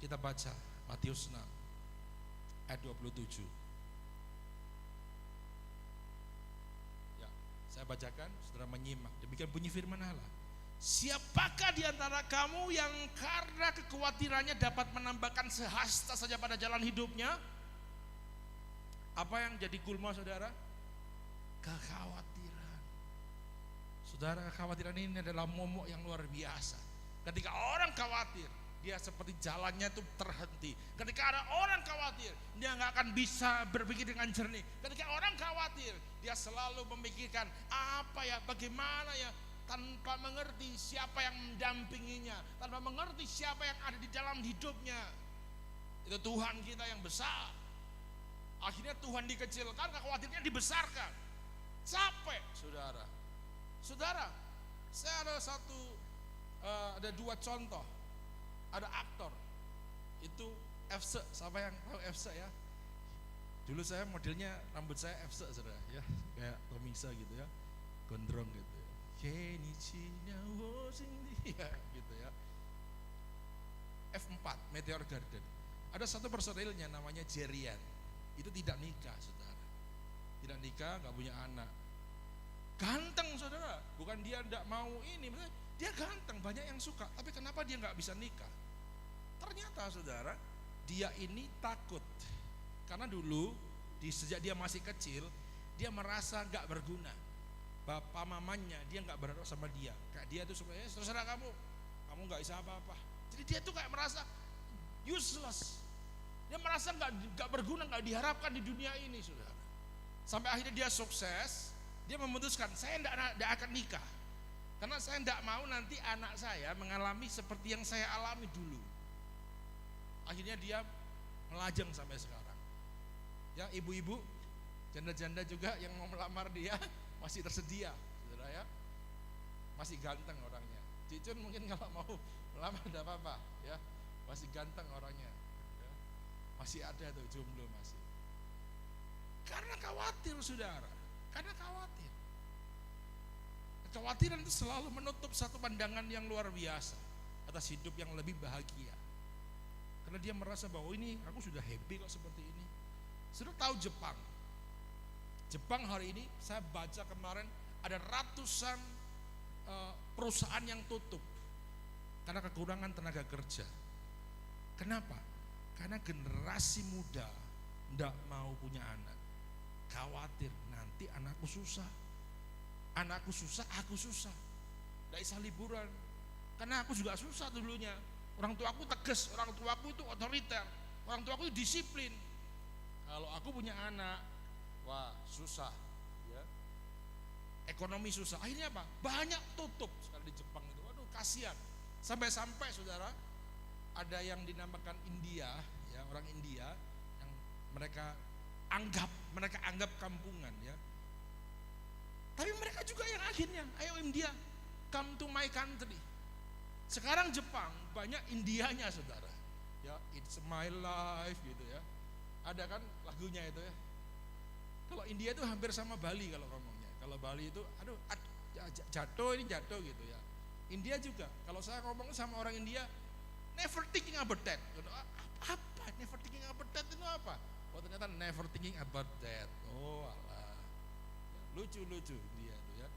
Kita baca Matius 6 ayat 27. Ya, saya bacakan, saudara menyimak. Demikian bunyi firman Allah. Siapakah di antara kamu yang karena kekhawatirannya dapat menambahkan sehasta saja pada jalan hidupnya? Apa yang jadi gulma, saudara? Kekhawatiran. Saudara, kekhawatiran ini adalah momok yang luar biasa. Ketika orang khawatir, dia seperti jalannya itu terhenti. Ketika ada orang khawatir, dia nggak akan bisa berpikir dengan jernih. Ketika orang khawatir, dia selalu memikirkan apa ya, bagaimana ya, tanpa mengerti siapa yang mendampinginya, tanpa mengerti siapa yang ada di dalam hidupnya. Itu Tuhan kita yang besar. Akhirnya Tuhan dikecilkan, khawatirnya dibesarkan. Capek, saudara. Saudara, saya ada dua contoh. Ada aktor, itu Efse, siapa yang tahu Efse ya? Dulu saya modelnya rambut saya Efse, saudara, ya, kayak Tomisa gitu ya, gondrong gitu. Kenichinya ya, gitu ya. F4 Meteor Garden. Ada satu personilnya namanya Jerian. Itu tidak nikah, saudara. Tidak nikah, nggak punya anak. Ganteng, saudara. Bukan dia tidak mau ini, dia ganteng, banyak yang suka. Tapi kenapa dia nggak bisa nikah? Ternyata, saudara, dia ini takut. Karena dulu, sejak dia masih kecil, dia merasa nggak berguna. Bapak mamanya dia nggak berharap sama dia. Kayak dia tuh sebenarnya terserah kamu nggak bisa apa-apa. Jadi dia tuh kayak merasa useless. Dia merasa nggak berguna, nggak diharapkan di dunia ini, saudara. Sampai akhirnya dia sukses, dia memutuskan saya tidak akan nikah, karena saya tidak mau nanti anak saya mengalami seperti yang saya alami dulu. Akhirnya dia melajang sampai sekarang. Ya, ibu-ibu, janda-janda juga yang mau melamar dia masih tersedia, saudara ya. Masih ganteng orangnya. Cicun mungkin kalau mau melamar tidak apa-apa, ya. Masih ganteng orangnya. Ya. Masih ada tuh jomblo masih. Karena khawatir, saudara. Karena khawatir. Kekhawatiran itu selalu menutup satu pandangan yang luar biasa atas hidup yang lebih bahagia. Karena dia merasa bahwa ini aku sudah happy kok seperti ini. Sudah tahu Jepang. Jepang hari ini saya baca kemarin ada ratusan perusahaan yang tutup karena kekurangan tenaga kerja. Kenapa? Karena generasi muda tidak mau punya anak. Khawatir nanti anakku susah. Anakku susah, aku susah. Tidak bisa liburan. Karena aku juga susah dulunya. Orang tuaku tegas, orang tuaku itu otoriter, orang tuaku itu disiplin. Kalau aku punya anak, wah susah, ya. Ekonomi susah. Akhirnya apa? Banyak tutup sekali di Jepang itu. Waduh, kasihan. Sampai-sampai, saudara, ada yang dinamakan India, ya, orang India yang mereka anggap kampungan, ya. Tapi mereka juga yang akhirnya, ayo India, come to my country. Sekarang Jepang banyak Indianya saudara. Ya, it's my life gitu ya. Ada kan lagunya itu ya. Kalau India itu hampir sama Bali kalau ngomongnya. Kalau Bali itu aduh jatuh ini jatuh gitu ya. India juga. Kalau saya ngomong sama orang India, never thinking about that. Apa? Never thinking about that itu apa? Oh ternyata never thinking about that. Oh alah. Lucu-lucu dia itu ya.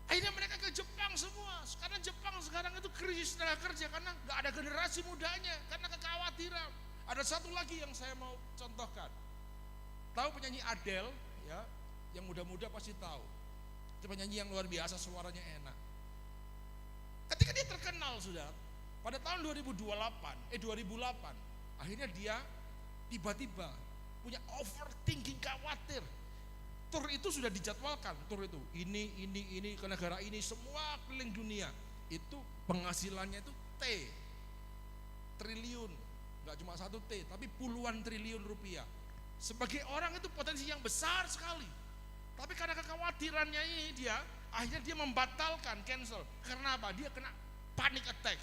Akhirnya mereka ke Jepang semua. Karena Jepang sekarang itu krisis tenaga kerja karena nggak ada generasi mudanya, karena kekhawatiran. Ada satu lagi yang saya mau contohkan. Tahu penyanyi Adele ya, yang muda-muda pasti tahu. Itu penyanyi yang luar biasa, suaranya enak. Ketika dia terkenal sudah pada tahun 2008, akhirnya dia tiba-tiba punya overthinking, khawatir. Tur itu sudah dijadwalkan, tur itu ini ke negara ini, semua keliling dunia. Itu penghasilannya itu triliun, nggak cuma 1 T, tapi puluhan triliun rupiah. Sebagai orang itu potensi yang besar sekali. Tapi karena kekhawatirannya ini dia, akhirnya dia membatalkan, cancel. Karena apa? Dia kena panic attack.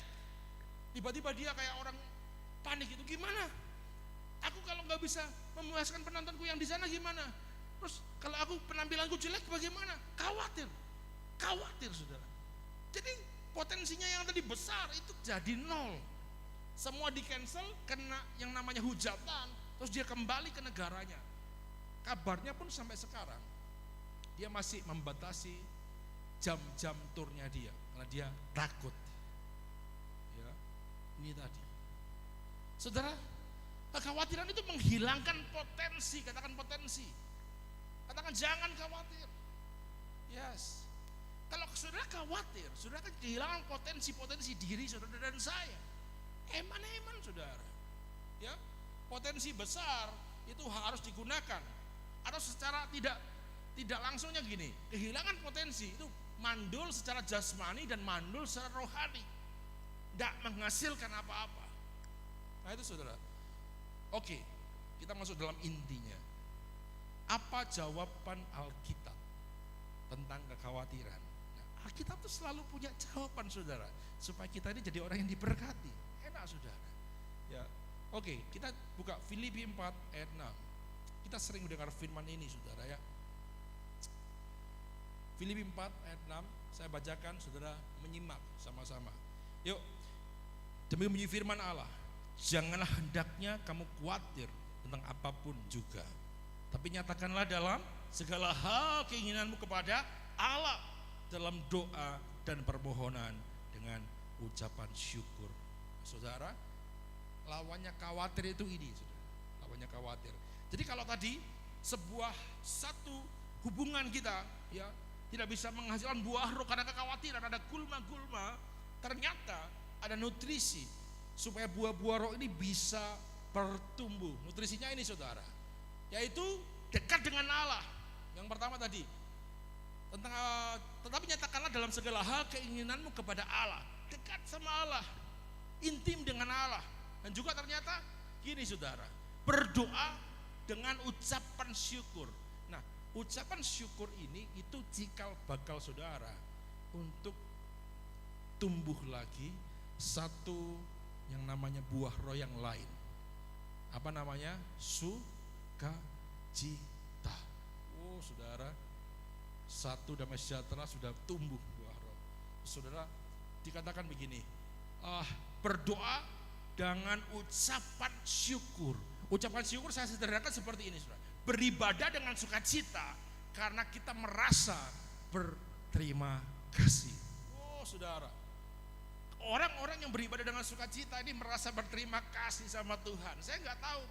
Tiba-tiba dia kayak orang panik itu, gimana? Aku kalau nggak bisa memuaskan penontonku yang di sana gimana? Terus kalau aku penampilanku jelek bagaimana? Khawatir saudara. Jadi potensinya yang tadi besar itu jadi nol. Semua di cancel, kena yang namanya hujatan, terus dia kembali ke negaranya. Kabarnya pun sampai sekarang dia masih membatasi jam-jam turnya dia karena dia takut. Ya, ini tadi. Saudara, kekhawatiran itu menghilangkan potensi, katakan potensi. Katakan jangan khawatir. Yes. Kalau saudara khawatir, saudara kan kehilangan potensi diri saudara dan saya. Eman saudara. Ya, potensi besar itu harus digunakan. Atau secara tidak langsungnya gini, kehilangan potensi itu mandul secara jasmani dan mandul secara rohani. Tidak menghasilkan apa-apa. Nah itu saudara. Oke, kita masuk dalam intinya. Apa jawaban Alkitab tentang kekhawatiran? Nah, Alkitab itu selalu punya jawaban saudara, supaya kita ini jadi orang yang diberkati. Enak saudara. Ya, oke, kita buka Filipi 4 ayat 6. Kita sering mendengar firman ini saudara ya. Filipi 4 ayat 6, saya bacakan, saudara menyimak sama-sama. Yuk, demi bunyi firman Allah, janganlah hendaknya kamu khawatir tentang apapun juga, tapi nyatakanlah dalam segala hal keinginanmu kepada Allah dalam doa dan permohonan dengan ucapan syukur. Saudara, lawannya khawatir itu ini, saudara. Lawannya khawatir. Jadi kalau tadi sebuah satu hubungan kita ya tidak bisa menghasilkan buah roh karena kekhawatiran, ada gulma-gulma, ternyata ada nutrisi supaya buah-buah roh ini bisa bertumbuh. Nutrisinya ini saudara, yaitu dekat dengan Allah. Yang pertama tadi tentang tetapi nyatakanlah dalam segala hal keinginanmu kepada Allah, dekat sama Allah, intim dengan Allah. Dan juga ternyata gini saudara, berdoa dengan ucapan syukur. Nah, ucapan syukur ini itu cikal bakal saudara untuk tumbuh lagi satu yang namanya buah roh yang lain. Apa namanya? Sukacita. Oh saudara, satu damai sejahtera sudah tumbuh buah roh. Saudara, dikatakan begini, berdoa dengan ucapan syukur. Ucapan syukur saya sederhanakan seperti ini saudara, beribadah dengan sukacita karena kita merasa berterima kasih. Oh saudara, orang-orang yang beribadah dengan sukacita ini merasa berterima kasih sama Tuhan. Saya nggak tahu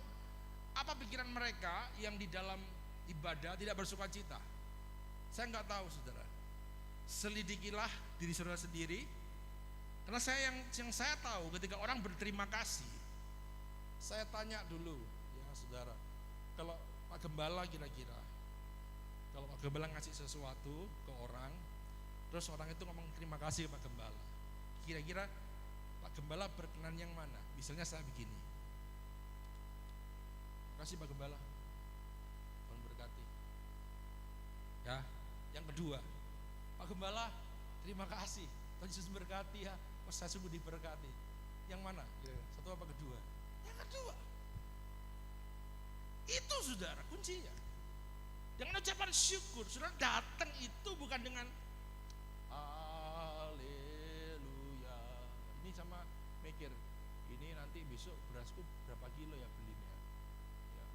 apa pikiran mereka yang di dalam ibadah tidak bersukacita. Saya nggak tahu saudara. Selidikilah diri saudara sendiri. Karena yang saya tahu ketika orang berterima kasih, saya tanya dulu ya saudara, kalau Pak Gembala kira-kira, kalau Pak Gembala ngasih sesuatu ke orang, terus orang itu ngomong terima kasih Pak Gembala, kira-kira Pak Gembala berkenan yang mana? Misalnya saya begini, terima kasih Pak Gembala, Tuhan berkati ya, Yang kedua, Pak Gembala, terima kasih. Tuhan Yesus berkati ya. Oh, saya sungguh diberkati. Yang mana? Satu apa kedua? Yang kedua. Itu saudara kuncinya. Dengan ucapan syukur, saudara datang itu bukan dengan haleluya. Ini sama mikir, ini nanti besok berasku berapa kilo ya belinya. Ya.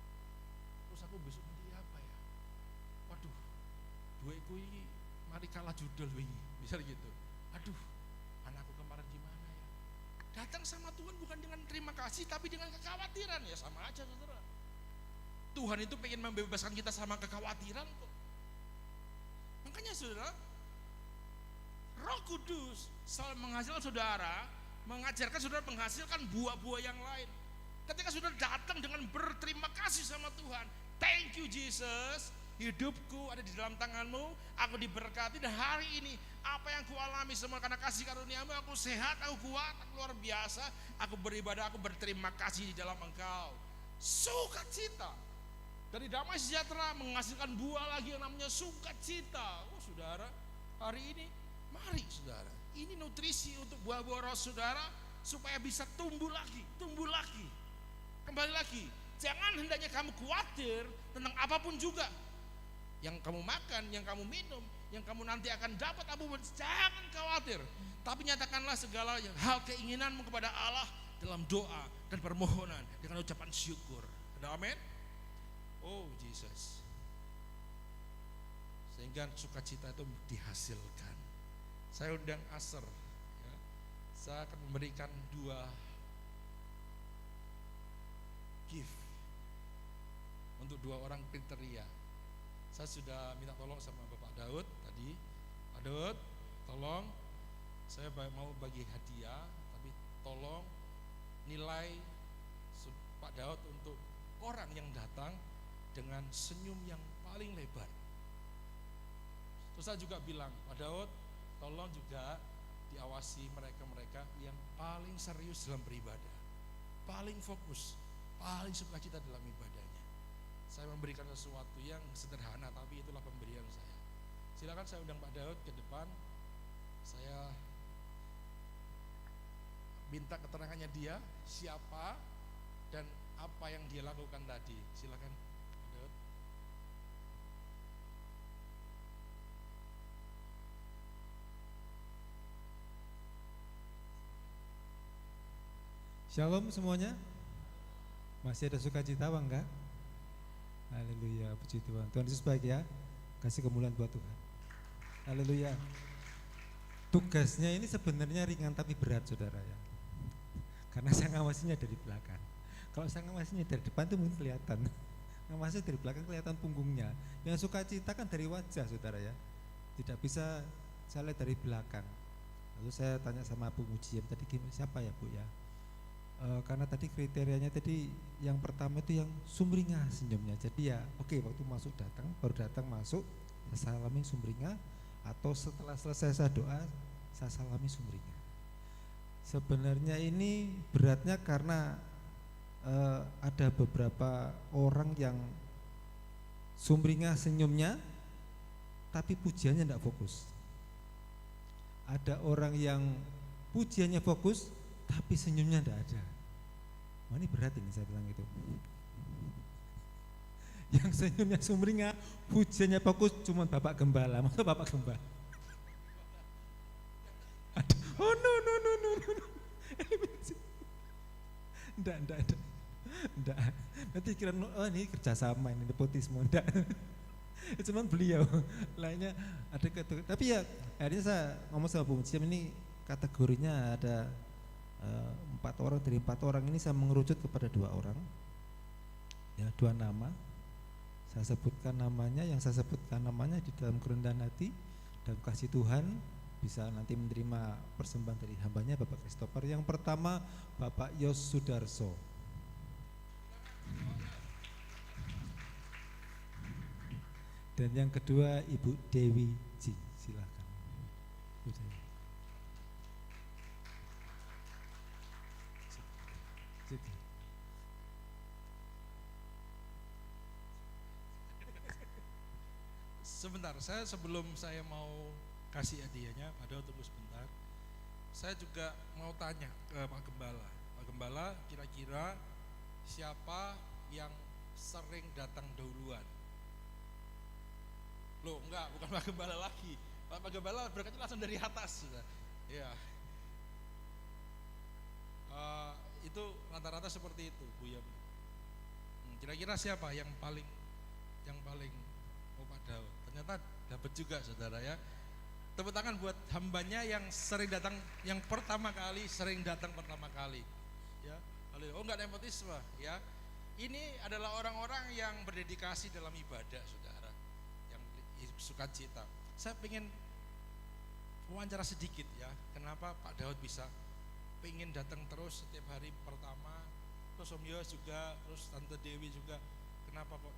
Terus aku besok nanti apa ya? Waduh, duitku ini mari kalah judul wingi. Misal gitu. Aduh, anakku kemarin gimana ya? Datang sama Tuhan bukan dengan terima kasih tapi dengan kekhawatiran, ya sama aja saudara. Tuhan itu pengen membebaskan kita sama kekhawatiran kok. Makanya saudara, Roh Kudus selalu menghasilkan saudara, mengajarkan saudara menghasilkan buah-buah yang lain. Ketika saudara datang dengan berterima kasih sama Tuhan, thank you Jesus, hidupku ada di dalam tanganmu, aku diberkati dan hari ini apa yang ku alami semua karena kasih karuniamu, aku sehat, aku kuat, aku luar biasa, aku beribadah, aku berterima kasih di dalam Engkau. Sukacita dari damai sejahtera menghasilkan buah lagi yang namanya sukacita. Oh saudara, hari ini mari saudara, ini nutrisi untuk buah-buah roh saudara supaya bisa tumbuh lagi, kembali lagi. Jangan hendaknya kamu khawatir tentang apapun juga yang kamu makan, yang kamu minum, yang kamu nanti akan dapat apapun. Jangan khawatir, tapi nyatakanlah segala hal keinginanmu kepada Allah dalam doa dan permohonan dengan ucapan syukur. Ada amin? Oh Jesus, sehingga sukacita itu dihasilkan. Saya undang Aser ya. Saya akan memberikan 2 gift untuk 2 orang kriteria. Saya sudah minta tolong sama Bapak Daud tadi. Pak Daud, tolong, saya mau bagi hadiah, tapi tolong nilai Pak Daud untuk orang yang datang dengan senyum yang paling lebar. Terus saya juga bilang, Pak Daud, tolong juga diawasi mereka-mereka yang paling serius dalam beribadah, paling fokus, paling sukacita dalam ibadahnya. Saya memberikan sesuatu yang sederhana, tapi itulah pemberian saya. Silakan saya undang Pak Daud ke depan. Saya minta keterangannya dia, siapa dan apa yang dia lakukan tadi. Silakan Pak Daud. Shalom semuanya. Masih ada sukacita apa enggak? Haleluya, puji Tuhan. Tuhan Yesus baik ya. Kasih kemuliaan buat Tuhan. Haleluya. Tugasnya ini sebenarnya ringan tapi berat saudara ya. Karena saya ngawasinya dari belakang. Kalau saya ngawasinya dari depan itu mungkin kelihatan. Ngawasinya dari belakang kelihatan punggungnya. Yang sukacita kan dari wajah saudara ya. Tidak bisa saya lihat dari belakang. Lalu saya tanya sama Bu Mujiem tadi, siapa ya Bu ya? Karena tadi kriterianya tadi yang pertama itu yang sumringah senyumnya. Jadi ya oke, waktu masuk datang, baru datang masuk saya salami sumringah, atau setelah selesai saya doa saya salami sumringah. Sebenarnya ini beratnya karena ada beberapa orang yang sumringah senyumnya tapi pujiannya tidak fokus. Ada orang yang pujiannya fokus tapi senyumnya tidak ada. Oh, ini berat ini saya bilang itu. Yang senyumnya sumringah, pujiannya fokus cuma Bapak Gembala. Masa Bapak Gembala? Oh no. Enggak. Nanti kira oh ini kerjasama, ini nepotisme. Enggak. Cuman beliau lainnya ada tapi ya akhirnya saya ngomong sama Bu Mujiem, ini kategorinya ada 4 orang, dari 4 orang ini saya mengerucut kepada 2 orang ya, 2 nama saya sebutkan namanya. Yang saya sebutkan namanya di dalam kerendahan hati dan kasih Tuhan bisa nanti menerima persembahan dari hambanya Bapak Christopher. Yang pertama Bapak Yos Sudarso, dan yang kedua Ibu Dewi Ji. Silakan Bu Dewi. sebentar, sebelum saya mau kasih hadiahnya, Pak Daud tunggu sebentar. Saya juga mau tanya ke Pak Gembala. Pak Gembala, kira-kira siapa yang sering datang dahuluan? Loh, enggak, bukan Pak Gembala lagi. Pak Gembala berkatnya langsung dari atas sudah. Ya. Itu rata-rata seperti itu, Bu ya. Kira-kira siapa yang paling Pak Daud? Ternyata dapat juga saudara ya. Tepuk tangan buat hambanya yang sering datang, yang pertama kali ya. Oh enggak nepotisme ya. Ini adalah orang-orang yang berdedikasi dalam ibadah saudara, yang sukacita. Saya pengen wawancara sedikit ya, kenapa Pak Daud bisa pengen datang terus setiap hari pertama, terus Om Yos juga, terus Tante Dewi juga, kenapa kok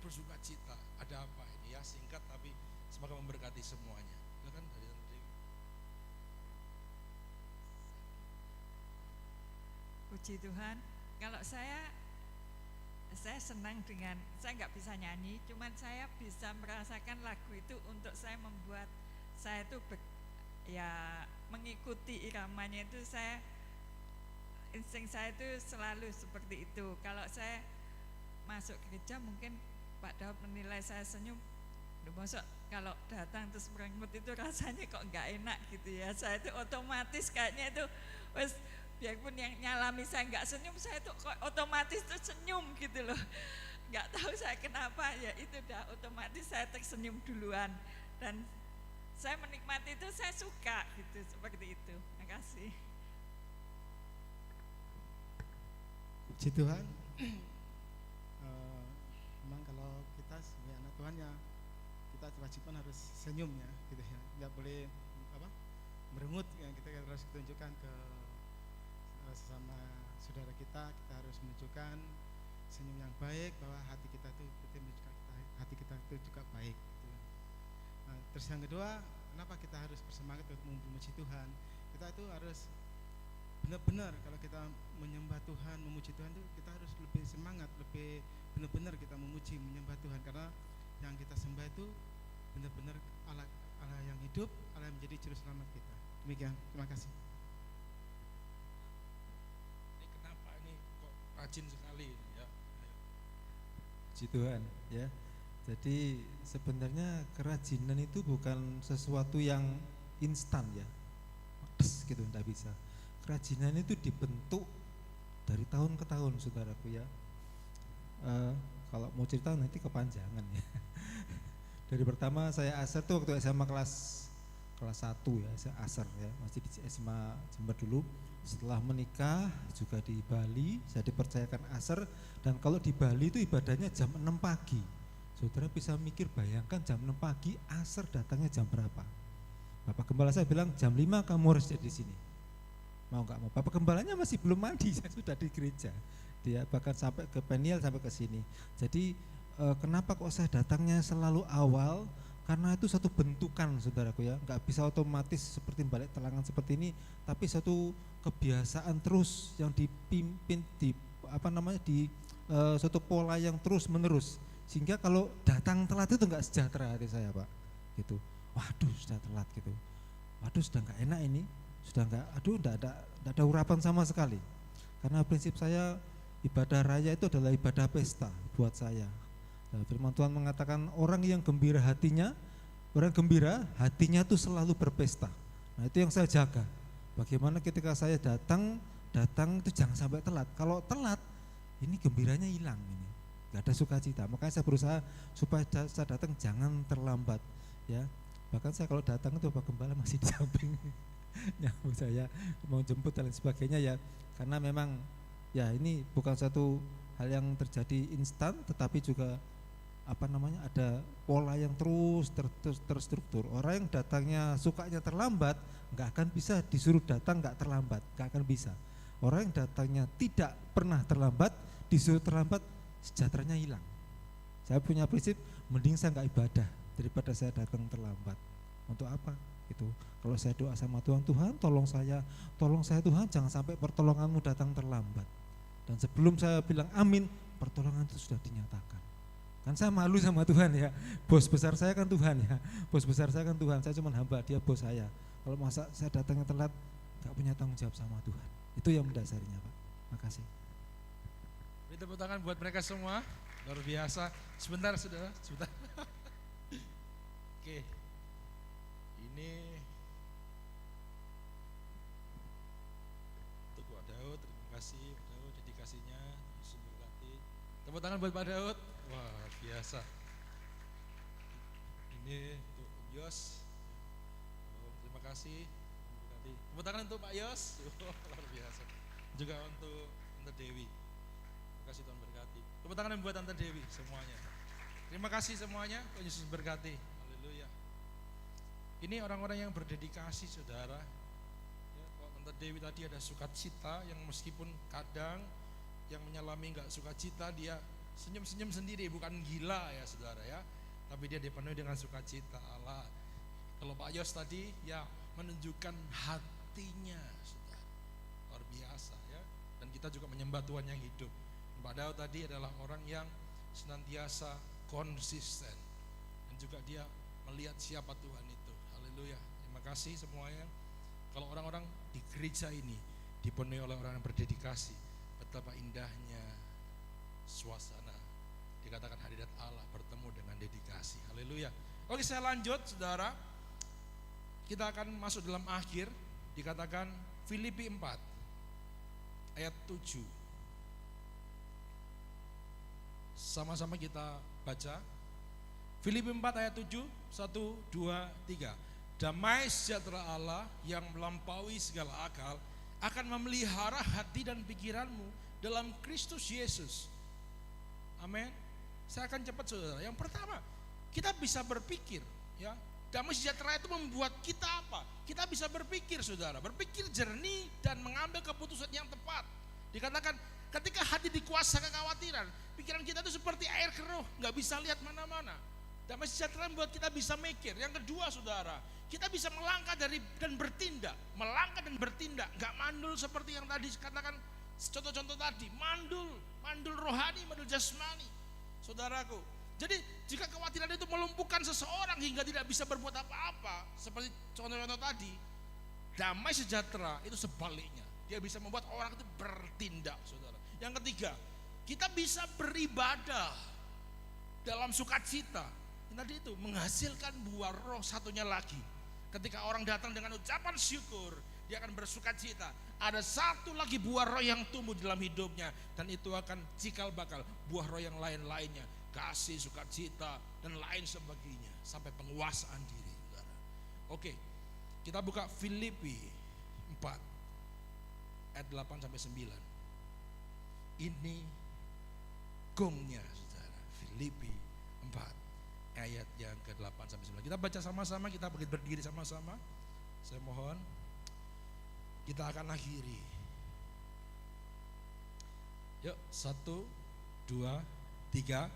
bersukacita, ada apa ini ya, singkat tapi semoga memberkati semuanya. Silakan dari Tante Dewi. Puji Tuhan, kalau saya senang dengan, saya nggak bisa nyanyi, cuman saya bisa merasakan lagu itu untuk saya membuat saya itu mengikuti iramanya itu, insting saya itu selalu seperti itu. Kalau saya masuk gereja mungkin Pak Daud menilai saya senyum, maksud kalau datang terus merengut itu rasanya kok nggak enak gitu ya. Saya itu otomatis kayaknya itu wes, biarpun yang nyalami saya nggak senyum, saya tuh kok otomatis tuh senyum gitu loh. Nggak tahu saya kenapa, ya itu udah otomatis saya tersenyum duluan, dan saya menikmati itu, saya suka gitu, seperti itu. Makasih. Puji Tuhan. Memang kalau kita sebagai anak Tuhan ya, kita kewajiban harus senyum ya, gitu ya. Nggak boleh merengut ya, kita harus tunjukkan ke sesama saudara kita harus menunjukkan senyum yang baik, bahwa hati kita itu hati kita itu juga baik gitu. Nah, terus yang kedua, kenapa kita harus bersemangat untuk memuji Tuhan? Kita itu harus benar-benar, kalau kita menyembah Tuhan, memuji Tuhan itu kita harus lebih semangat, lebih benar-benar kita memuji, menyembah Tuhan, karena yang kita sembah itu benar-benar Allah yang hidup, Allah yang menjadi juru selamat kita. Demikian, terima kasih. Ini kenapa ini kok rajin sekali ini ya? Puji Tuhan ya. Jadi sebenarnya kerajinan itu bukan sesuatu yang instan ya, gitu, enggak bisa. Kerajinan itu dibentuk dari tahun ke tahun, saudaraku ya. Kalau mau cerita nanti kepanjangan ya. Dari pertama saya asar tuh waktu SMA kelas 1 ya, saya asar ya, masih di SMA Jember dulu. Setelah menikah juga di Bali, saya dipercayakan asar, dan kalau di Bali itu ibadahnya jam 6 pagi. Saudara bisa mikir, bayangkan jam 6 pagi, asar datangnya jam berapa? Bapak Gembala saya bilang jam 5 kamu harus di sini. Mau nggak mau. Bapak Gembalanya masih belum mandi, saya sudah di gereja. Dia bahkan sampai ke Peniel, sampai ke sini. Jadi kenapa kok saya datangnya selalu awal? Karena itu satu bentukan, saudaraku ya. Nggak bisa otomatis seperti balik telangan seperti ini, tapi satu kebiasaan terus yang dipimpin di suatu pola yang terus menerus. Sehingga kalau datang telat itu nggak sejahtera hati saya, Pak. Gitu. Waduh, sudah telat gitu. Waduh, sudah nggak enak ini. Sudah nggak ada urapan sama sekali. Karena prinsip saya ibadah raya itu adalah ibadah pesta buat saya. Nah, firman Tuhan mengatakan orang yang gembira hatinya tuh selalu berpesta. Nah, itu yang saya jaga. Bagaimana ketika saya datang itu jangan sampai telat. Kalau telat, ini gembiranya hilang ini. Gak ada sukacita. Makanya saya berusaha supaya saya datang jangan terlambat ya. Bahkan saya kalau datang itu Bapak Gembala masih di samping. Nyambut saya mau jemput dan lain sebagainya ya, karena memang ya ini bukan satu hal yang terjadi instan, tetapi juga ada pola yang terus terstruktur. Orang yang datangnya sukanya terlambat nggak akan bisa disuruh datang nggak terlambat, nggak akan bisa. Orang yang datangnya tidak pernah terlambat disuruh terlambat, sejahteranya hilang. Saya punya prinsip, mending saya nggak ibadah daripada saya datang terlambat. Untuk apa? Gitu. Kalau saya doa sama Tuhan, Tuhan tolong saya Tuhan, jangan sampai pertolonganmu datang terlambat. Dan sebelum saya bilang amin, pertolongan itu sudah dinyatakan. Kan saya malu sama Tuhan ya. Bos besar saya kan Tuhan ya. Bos besar saya kan Tuhan. Saya cuma hamba, dia bos saya. Kalau masa saya datangnya telat, gak punya tanggung jawab sama Tuhan. Itu yang mendasarinya, Pak. Makasih. Beri tepuk tangan buat mereka semua. Luar biasa. Sebentar, saudara. Sebentar. Oke. Ini untuk Pak Daud. Terima kasih Pak Daud dedikasinya. Yesus memberkati. Tepuk tangan buat Pak Daud. Wah, biasa. Ini untuk Om Yos. Oh, terima kasih. Memberkati. Tepuk tangan untuk Pak Yos. Luar biasa. Juga untuk Tante Dewi. Terima kasih, Tuhan berkati. Tepuk tangan buat Tante Dewi semuanya. Terima kasih semuanya. Tuhan Yesus berkati. Haleluya. Ini orang-orang yang berdedikasi, saudara. Ya, kalau Tante Dewi tadi ada sukacita yang meskipun kadang yang menyalami nggak sukacita, dia senyum-senyum sendiri, bukan gila ya saudara ya, tapi dia dipenuhi dengan sukacita Allah. Kalau Pak Yos tadi ya menunjukkan hatinya, saudara, luar biasa ya. Dan kita juga menyembah Tuhan yang hidup. Pak Daud tadi adalah orang yang senantiasa konsisten dan juga dia melihat siapa Tuhan itu. Haleluya. Terima kasih semuanya. Kalau orang-orang di gereja ini dipenuhi oleh orang yang berdedikasi, betapa indahnya suasana, dikatakan hadirat Allah bertemu dengan dedikasi. Haleluya. Oke, saya lanjut saudara. Kita akan masuk dalam akhir. Dikatakan Filipi 4 ayat 7. Sama-sama kita baca. Filipi 4 ayat 7. 1, 2, 3. Damai sejahtera Allah yang melampaui segala akal akan memelihara hati dan pikiranmu dalam Kristus Yesus. Amin. Saya akan cepat saudara. Yang pertama, kita bisa berpikir ya. Damai sejahtera itu membuat kita apa? Kita bisa berpikir saudara, berpikir jernih dan mengambil keputusan yang tepat. Dikatakan ketika hati dikuasai kekhawatiran, pikiran kita itu seperti air keruh, nggak bisa lihat mana-mana. Damai sejahtera membuat kita bisa mikir. Yang kedua saudara, kita bisa melangkah dan bertindak, melangkah dan bertindak, nggak mandul seperti yang tadi katakan contoh-contoh tadi, mandul rohani, mandul jasmani, saudaraku. Jadi jika kekhawatiran itu melumpuhkan seseorang hingga tidak bisa berbuat apa-apa, seperti contoh-contoh tadi, damai sejahtera itu sebaliknya, dia bisa membuat orang itu bertindak, saudara. Yang ketiga, kita bisa beribadah dalam sukacita. Tadi itu menghasilkan buah roh satunya lagi. Ketika orang datang dengan ucapan syukur, dia akan bersukacita. Ada satu lagi buah roh yang tumbuh dalam hidupnya, dan itu akan cikal bakal buah roh yang lain-lainnya, kasih, sukacita, dan lain sebagainya, sampai penguasaan diri, saudara. Oke, kita buka Filipi 4 ayat 8 sampai 9. Ini gongnya, saudara. Filipi 4 ayat yang ke-8 sampai 9. Kita baca sama-sama, kita berdiri sama-sama. Saya mohon kita akan akhiri. Yuk, 1, 2, 3.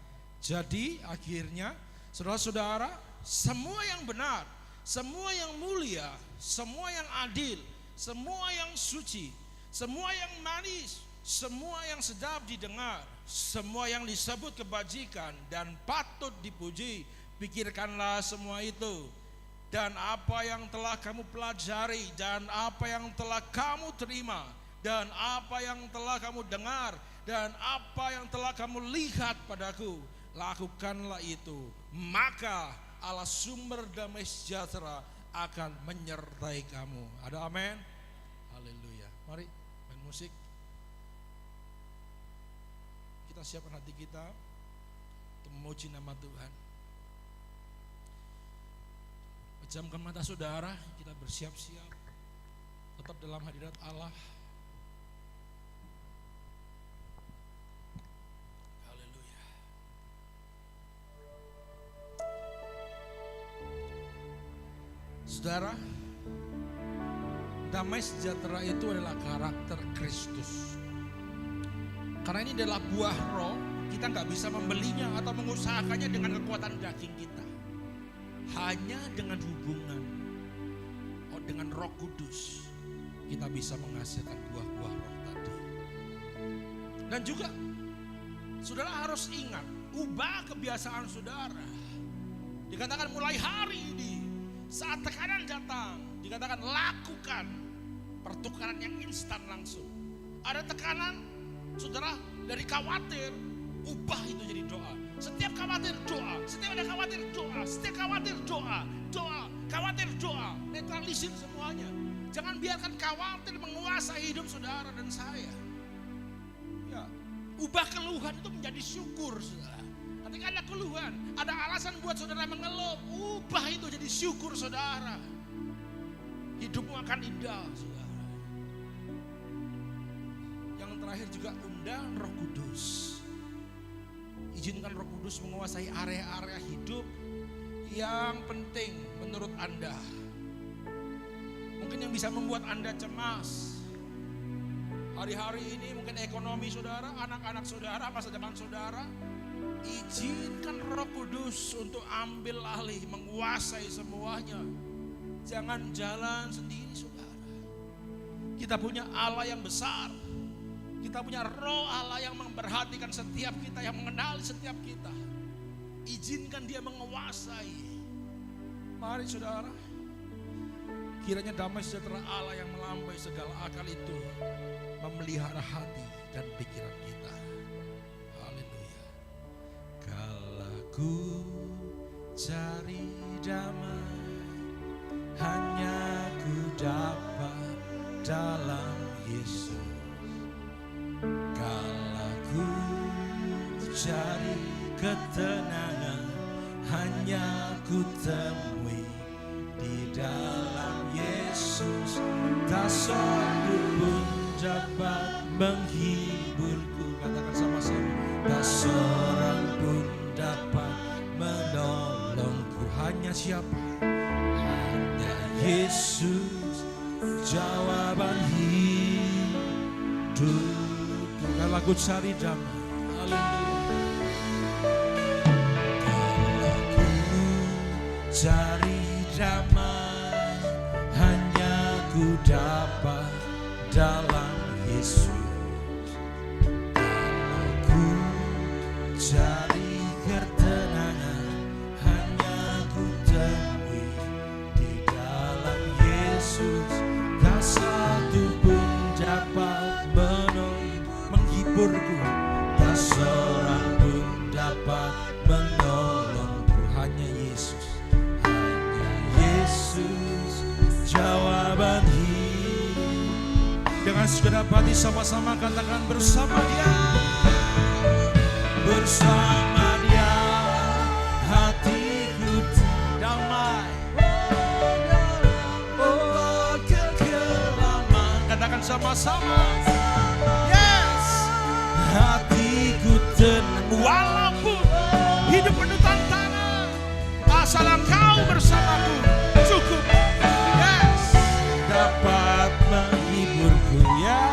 Jadi akhirnya saudara-saudara, semua yang benar, semua yang mulia, semua yang adil, semua yang suci, semua yang manis, semua yang sedap didengar, semua yang disebut kebajikan dan patut dipuji, pikirkanlah semua itu. Dan apa yang telah kamu pelajari, dan apa yang telah kamu terima, dan apa yang telah kamu dengar, dan apa yang telah kamu lihat padaku, lakukanlah itu, maka Allah sumber damai sejahtera akan menyertai kamu. Ada amin? Haleluya. Mari main musik. Kita siapkan hati kita untuk memuji nama Tuhan. Pejamkan mata saudara, kita bersiap-siap tetap dalam hadirat Allah. Haleluya. Saudara, damai sejahtera itu adalah karakter Kristus. Karena ini adalah buah roh, kita nggak bisa membelinya atau mengusahakannya dengan kekuatan daging kita. Hanya dengan hubungan dengan Roh Kudus kita bisa menghasilkan buah-buah roh tadi. Dan juga saudara harus ingat, ubah kebiasaan saudara. Dikatakan mulai hari ini, saat tekanan datang, dikatakan lakukan pertukaran yang instan langsung. Ada tekanan, saudara, dari khawatir, ubah itu jadi doa. Setiap khawatir doa, setiap ada khawatir doa, setiap khawatir doa, khawatir doa, netralisir semuanya. Jangan biarkan khawatir menguasai hidup saudara dan saya. Ya, ubah keluhan itu menjadi syukur, saudara. Ketika ada keluhan, ada alasan buat saudara mengeluh, ubah itu jadi syukur saudara. Hidupmu akan indah, saudara. Yang terakhir juga undang Roh Kudus. Izinkan Roh Kudus menguasai area-area hidup yang penting menurut Anda. Mungkin yang bisa membuat Anda cemas. Hari-hari ini mungkin ekonomi saudara, anak-anak saudara, masa depan saudara. Izinkan Roh Kudus untuk ambil alih, menguasai semuanya. Jangan jalan sendiri saudara. Kita punya Allah yang besar. Kita punya Roh Allah yang memperhatikan setiap kita, yang mengenali setiap kita. Izinkan Dia menguasai. Mari saudara, kiranya damai sejahtera Allah yang melampaui segala akal itu memelihara hati dan pikiran kita. Haleluya. Kalau ku cari damai, hanya ku dapat dalam Yesus. Kalau ku cari ketenangan, hanya ku temui di dalam Yesus. Tak seorang pun dapat menghiburku. Katakan sama-sama. Tak seorang pun dapat menolongku. Hanya siapa? Hanya Yesus, jawaban hidup. Kalau ku cari damai, haleluya. Kalau ku cari damai, hanya ku dapat dalam Yesus. Kalau ku cari ketenangan, hanya ku temui di dalam Yesus. Tak satu pun dapat menghiburku, tak seorang pun dapat menolongku. Hanya Yesus, hanya Yesus, jawaban hidup. Dengan segenap hati sama-sama katakan bersama Dia, bersama Dia hatiku damai. Oh kekelaman, katakan sama-sama. Hatiku tenang walaupun hidup penuh tantangan, asal Engkau bersamaku cukup. Yes, dapat menghiburku ya.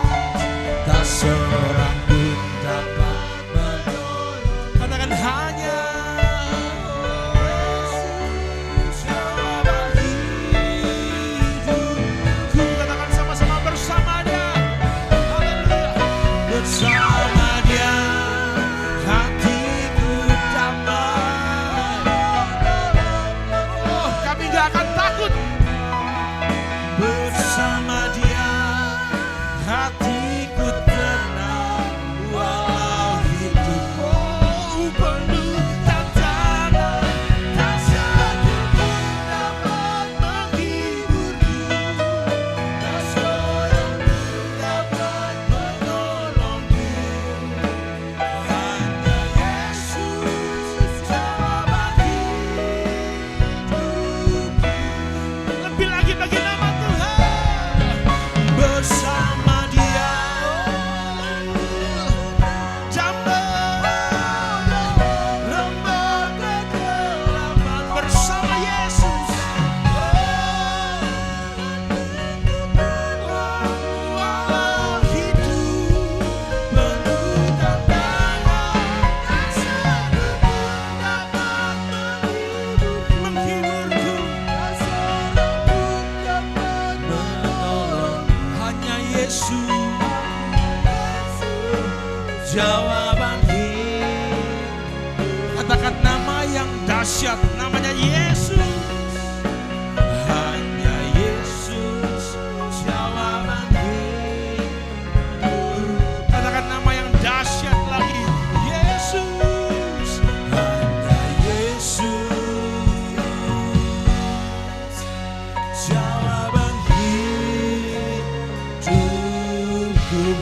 Tak seorang pun dapat menolong. Katakan hanya jawaban hidupku. Katakan sama-sama bersama Dia. Haleluya. Bersama akan takut. Bersama Dia hatiku tenang, walau hidup penuh tantangan. Tak satu pun dapat menghiburku, tak seorang pun dapat menolongku. Hanya Yesus, jawaban hidup. Lebih lagi bagi nama Tuhan. Bersama Dia jamban lembah kegelapan. Bersama Yesus walau hidup penuh tantangan. Tak satu pun dapat menghiburku, tak seorang pun dapat menolong. Hanya Yesus, jawaban hidup. dahsyat, namanya Yesus. Hanya Yesus jawaban hidup. Katakan nama yang dahsyat lagi. Yesus, hanya Yesus jawaban hidupku.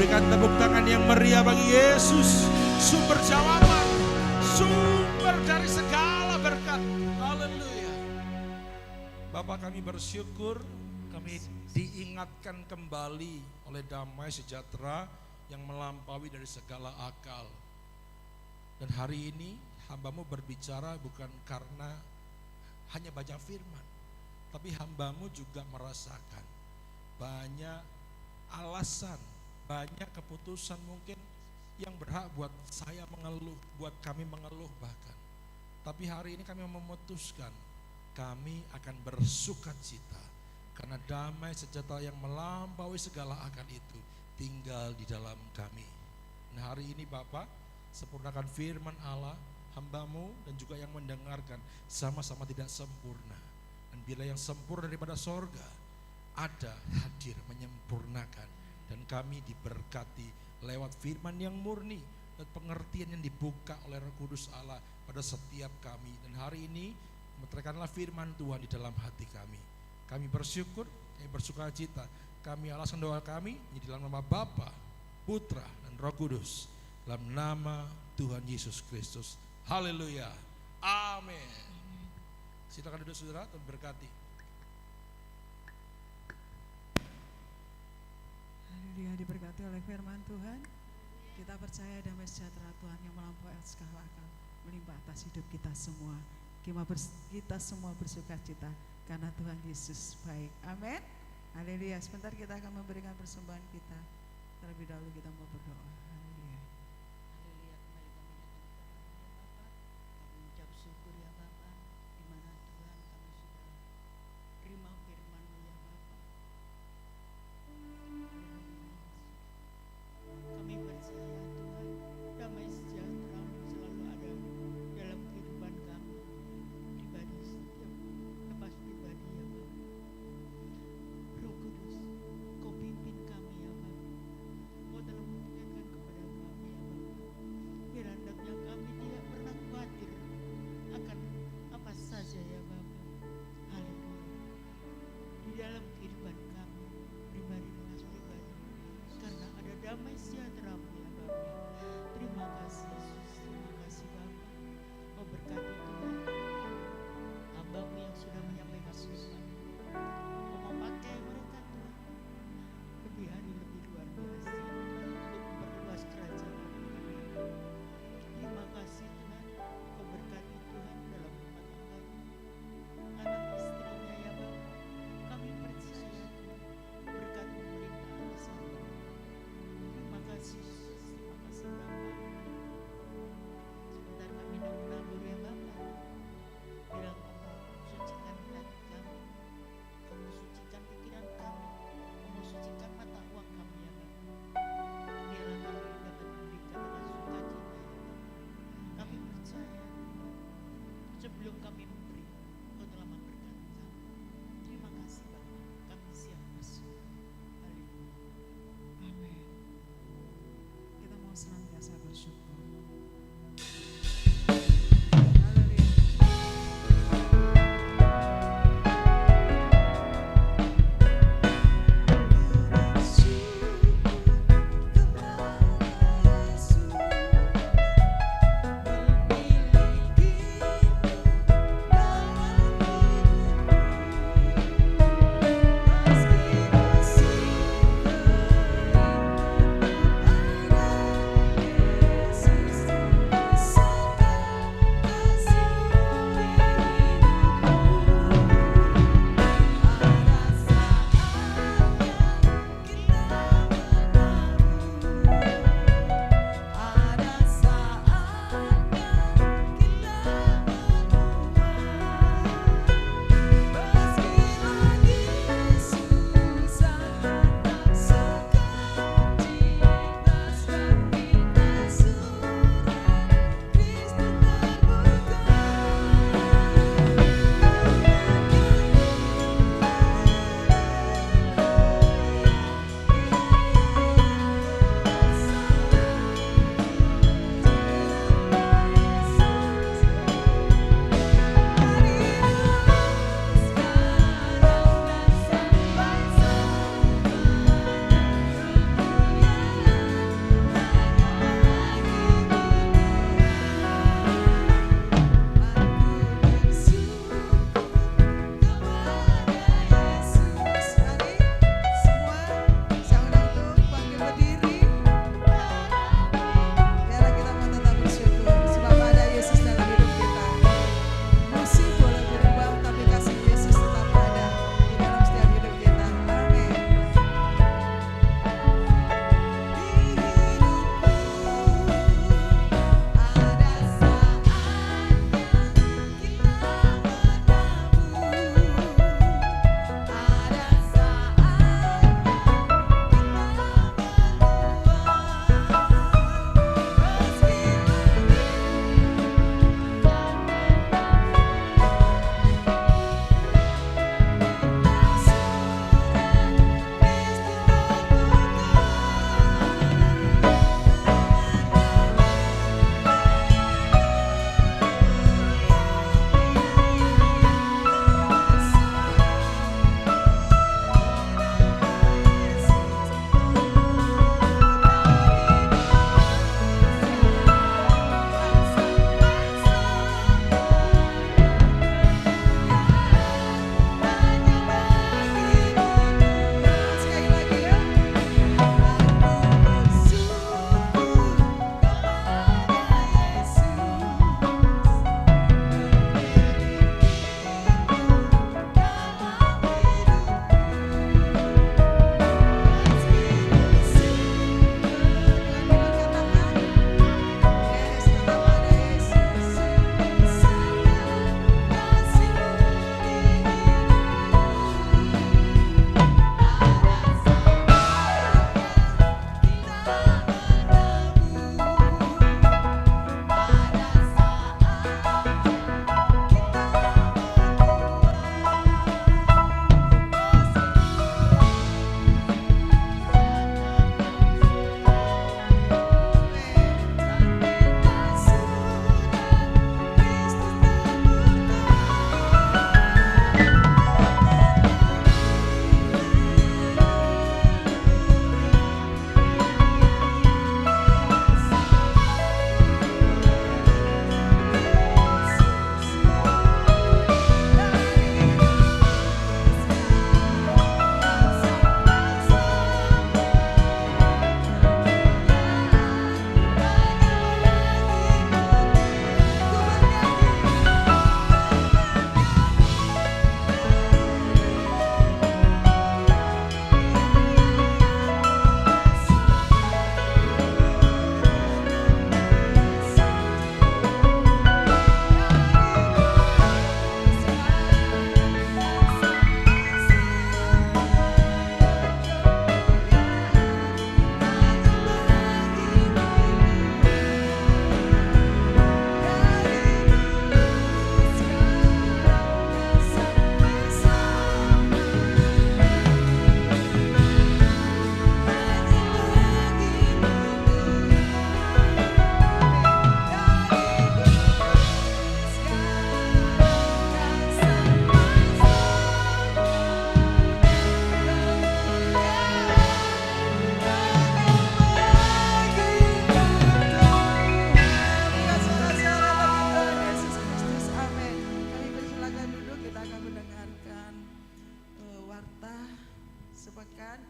Berikan tepuk tangan yang meriah bagi Yesus, sumber jawaban, sumber dari segala berkat. Haleluya. Bapak, kami bersyukur kami diingatkan kembali oleh damai sejahtera yang melampaui dari segala akal. Dan hari ini hamba-Mu berbicara bukan karena hanya baca firman, tapi hamba-Mu juga merasakan banyak alasan, banyak keputusan mungkin yang berhak buat saya mengeluh, buat kami mengeluh bahkan. Tapi hari ini kami memutuskan, kami akan bersukacita karena damai sejahtera yang melampaui segala akal itu tinggal di dalam kami. Nah, hari ini Bapak, sempurnakan firman Allah, hamba-Mu dan juga yang mendengarkan sama-sama tidak sempurna. Dan bila yang sempurna daripada sorga ada, hadir menyempurnakan, dan kami diberkati lewat firman yang murni dan pengertian yang dibuka oleh Roh Kudus Allah pada setiap kami. Dan hari ini meteraikanlah firman Tuhan di dalam hati kami. Kami bersyukur, kami bersukacita, kami alaskan doa kami di dalam nama Bapa, Putra dan Roh Kudus, dalam nama Tuhan Yesus Kristus. Haleluya. Amin. Silakan duduk saudara, Tuhan berkati. Haleluya, diberkati oleh firman Tuhan. Kita percaya damai sejahtera Tuhan yang melampaui segala akal melimpah atas hidup kita semua. Kita semua bersukacita karena Tuhan Yesus baik. Amin. Haleluya. Sebentar kita akan memberikan persembahan kita. Terlebih dahulu kita mau berdoa. Haleluya. Haleluya, kembali kami datang kepada-Mu ya Bapa. Kami mengucap syukur ya Bapa, di mana Tuhan kami sudah terima firman-Mu ya Bapa. Kami percaya Tuhan, damai sejahtera-Mu selalu ada dalam kehidupan kami pribadi, setiap lepas pribadi ya Bapa. Roh Kudus, Kau pimpin kami ya Bapa. Kau telah memberikan kepada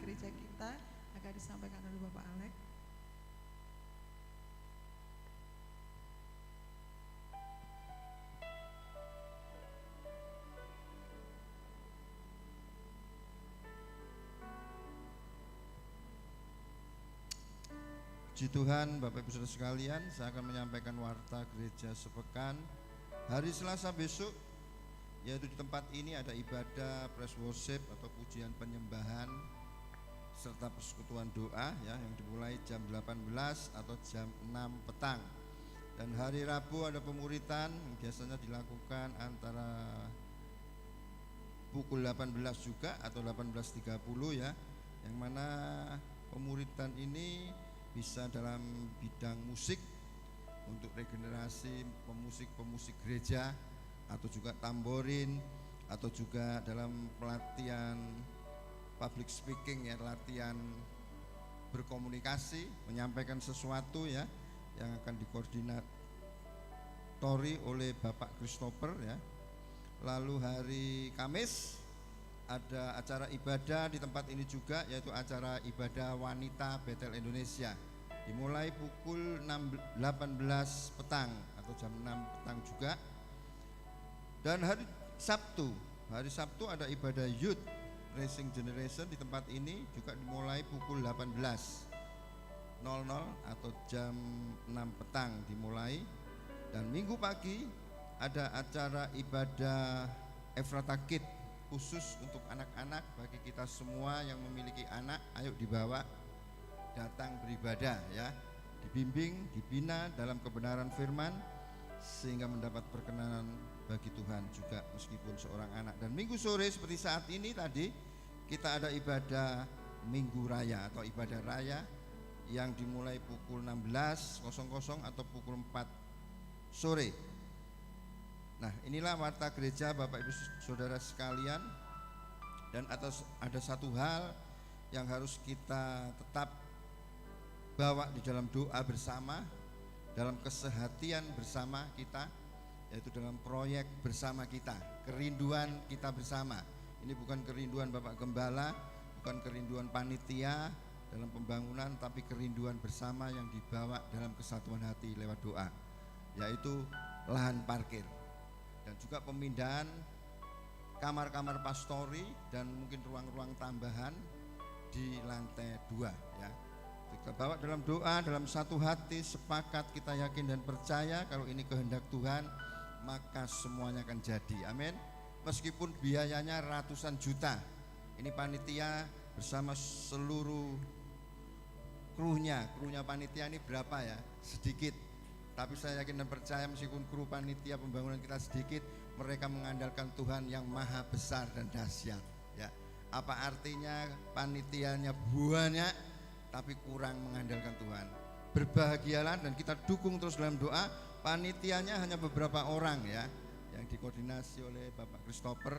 gereja kita akan disampaikan oleh Bapak Alek. Puji Tuhan, Bapak Ibu Saudara sekalian, saya akan menyampaikan warta gereja sepekan hari Selasa besok, yaitu di tempat ini ada ibadah praise worship atau pujian penyembahan serta persekutuan doa ya, yang dimulai jam 18 atau jam 6 petang. Dan hari Rabu ada pemuritan yang biasanya dilakukan antara pukul 18 juga atau 18.30 ya, yang mana pemuritan ini bisa dalam bidang musik untuk regenerasi pemusik gereja, atau juga tamborin, atau juga dalam pelatihan public speaking ya, latihan berkomunikasi, menyampaikan sesuatu ya, yang akan dikoordinatori oleh Bapak Christopher ya. Lalu hari Kamis ada acara ibadah di tempat ini juga, yaitu acara ibadah wanita Betel Indonesia, dimulai pukul 18 petang atau jam 6 petang juga. Dan hari Sabtu ada ibadah Youth Racing Generation di tempat ini juga dimulai pukul 18.00 atau jam 6 petang dimulai. Dan Minggu pagi ada acara ibadah Ephrata Kids khusus untuk anak-anak. Bagi kita semua yang memiliki anak, ayo dibawa datang beribadah ya, dibimbing, dibina dalam kebenaran firman sehingga mendapat perkenanan bagi Tuhan juga meskipun seorang anak. Dan Minggu sore seperti saat ini tadi kita ada ibadah Minggu Raya atau ibadah raya yang dimulai pukul 16.00 atau pukul 4 sore. Nah, inilah warta gereja Bapak Ibu Saudara sekalian. Dan ada satu hal yang harus kita tetap bawa di dalam doa bersama, dalam kesehatian bersama kita, yaitu dalam proyek bersama kita, kerinduan kita bersama. Ini bukan kerinduan Bapak Gembala, bukan kerinduan panitia dalam pembangunan, tapi kerinduan bersama yang dibawa dalam kesatuan hati lewat doa, yaitu lahan parkir dan juga pemindahan kamar-kamar pastori dan mungkin ruang-ruang tambahan di lantai 2 ya. Kita bawa dalam doa, dalam satu hati, sepakat, kita yakin dan percaya kalau ini kehendak Tuhan, maka semuanya akan jadi. Amin. Meskipun biayanya ratusan juta, ini panitia bersama seluruh krunya panitia ini berapa ya? Sedikit. Tapi saya yakin dan percaya meskipun kru panitia pembangunan kita sedikit, mereka mengandalkan Tuhan yang maha besar dan dahsyat ya. Apa artinya panitianya banyak tapi kurang mengandalkan Tuhan? Berbahagialah dan kita dukung terus dalam doa. Panitianya hanya beberapa orang ya, yang dikoordinasi oleh Bapak Christopher.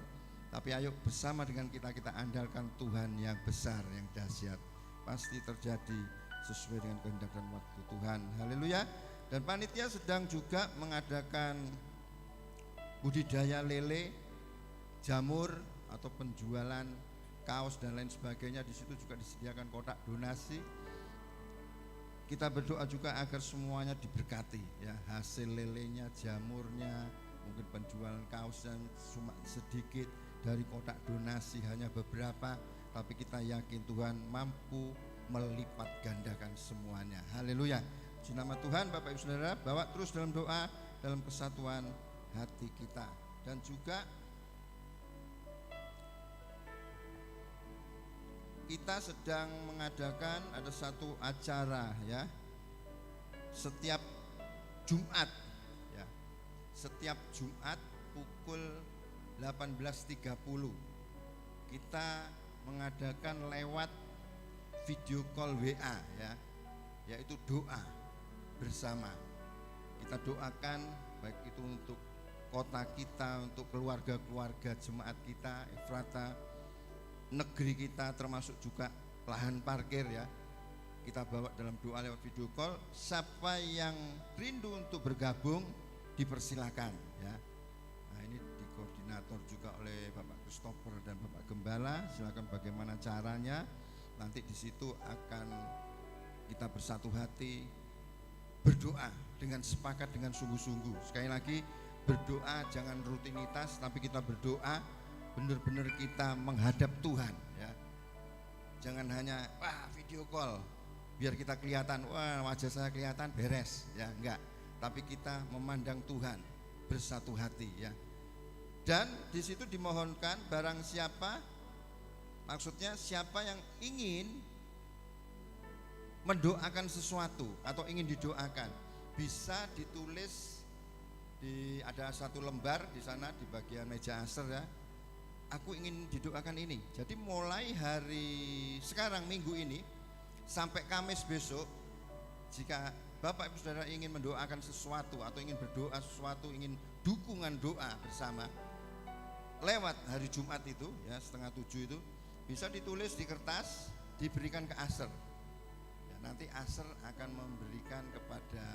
Tapi ayo bersama dengan kita andalkan Tuhan yang besar, yang dahsyat. Pasti terjadi sesuai dengan kehendak dan waktu Tuhan. Haleluya. Dan panitia sedang juga mengadakan budidaya lele, jamur atau penjualan kaos dan lain sebagainya. Di situ juga disediakan kotak donasi. Kita berdoa juga agar semuanya diberkati ya, hasil lelenya, jamurnya, mungkin penjualan kaos yang cuma sedikit, dari kotak donasi hanya beberapa, tapi kita yakin Tuhan mampu melipat gandakan semuanya. Haleluya. Puji nama Tuhan. Bapak Ibu Saudara, bawa terus dalam doa, dalam kesatuan hati kita. Dan juga kita sedang mengadakan ada satu acara ya, setiap Jumat ya, setiap Jumat pukul 18.30 kita mengadakan lewat video call WA ya, yaitu doa bersama. Kita doakan baik itu untuk kota kita, untuk keluarga-keluarga jemaat kita, Ephrata, negeri kita, termasuk juga lahan parkir ya. Kita bawa dalam doa lewat video call. Siapa yang rindu untuk bergabung dipersilakan ya. Nah, ini dikoordinator juga oleh Bapak Christopher dan Bapak Gembala. Silakan bagaimana caranya. Nanti di situ akan kita bersatu hati, berdoa dengan sepakat, dengan sungguh-sungguh. Sekali lagi, berdoa jangan rutinitas, tapi kita berdoa benar-benar kita menghadap Tuhan ya. Jangan hanya video call biar kita kelihatan, wajah saya kelihatan beres ya, enggak. Tapi kita memandang Tuhan, bersatu hati ya. Dan di situ dimohonkan barang siapa, maksudnya siapa yang ingin mendoakan sesuatu atau ingin didoakan, bisa ditulis ada satu lembar di sana di bagian meja aser ya. Aku ingin didoakan ini. Jadi mulai hari sekarang minggu ini sampai Kamis besok, jika Bapak Ibu Saudara ingin mendoakan sesuatu atau ingin berdoa sesuatu, ingin dukungan doa bersama, lewat hari Jumat itu ya 6:30 itu bisa ditulis di kertas, diberikan ke Aser ya, nanti Aser akan memberikan kepada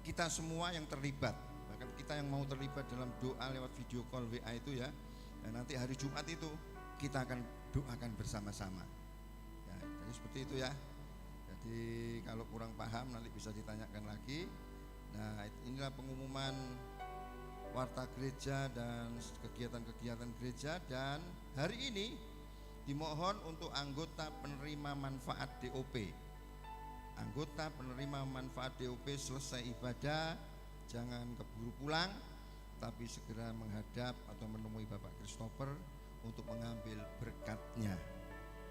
kita semua yang terlibat, bahkan kita yang mau terlibat dalam doa lewat video call WA itu ya. Dan nanti hari Jumat itu kita akan doakan bersama-sama ya, jadi seperti itu ya. Jadi kalau kurang paham nanti bisa ditanyakan lagi. Nah, inilah pengumuman warta gereja dan kegiatan-kegiatan gereja. Dan hari ini dimohon untuk anggota penerima manfaat DOP. Anggota penerima manfaat DOP selesai ibadah jangan keburu pulang, tapi segera menghadap atau menemui Bapak Christopher untuk mengambil berkatnya,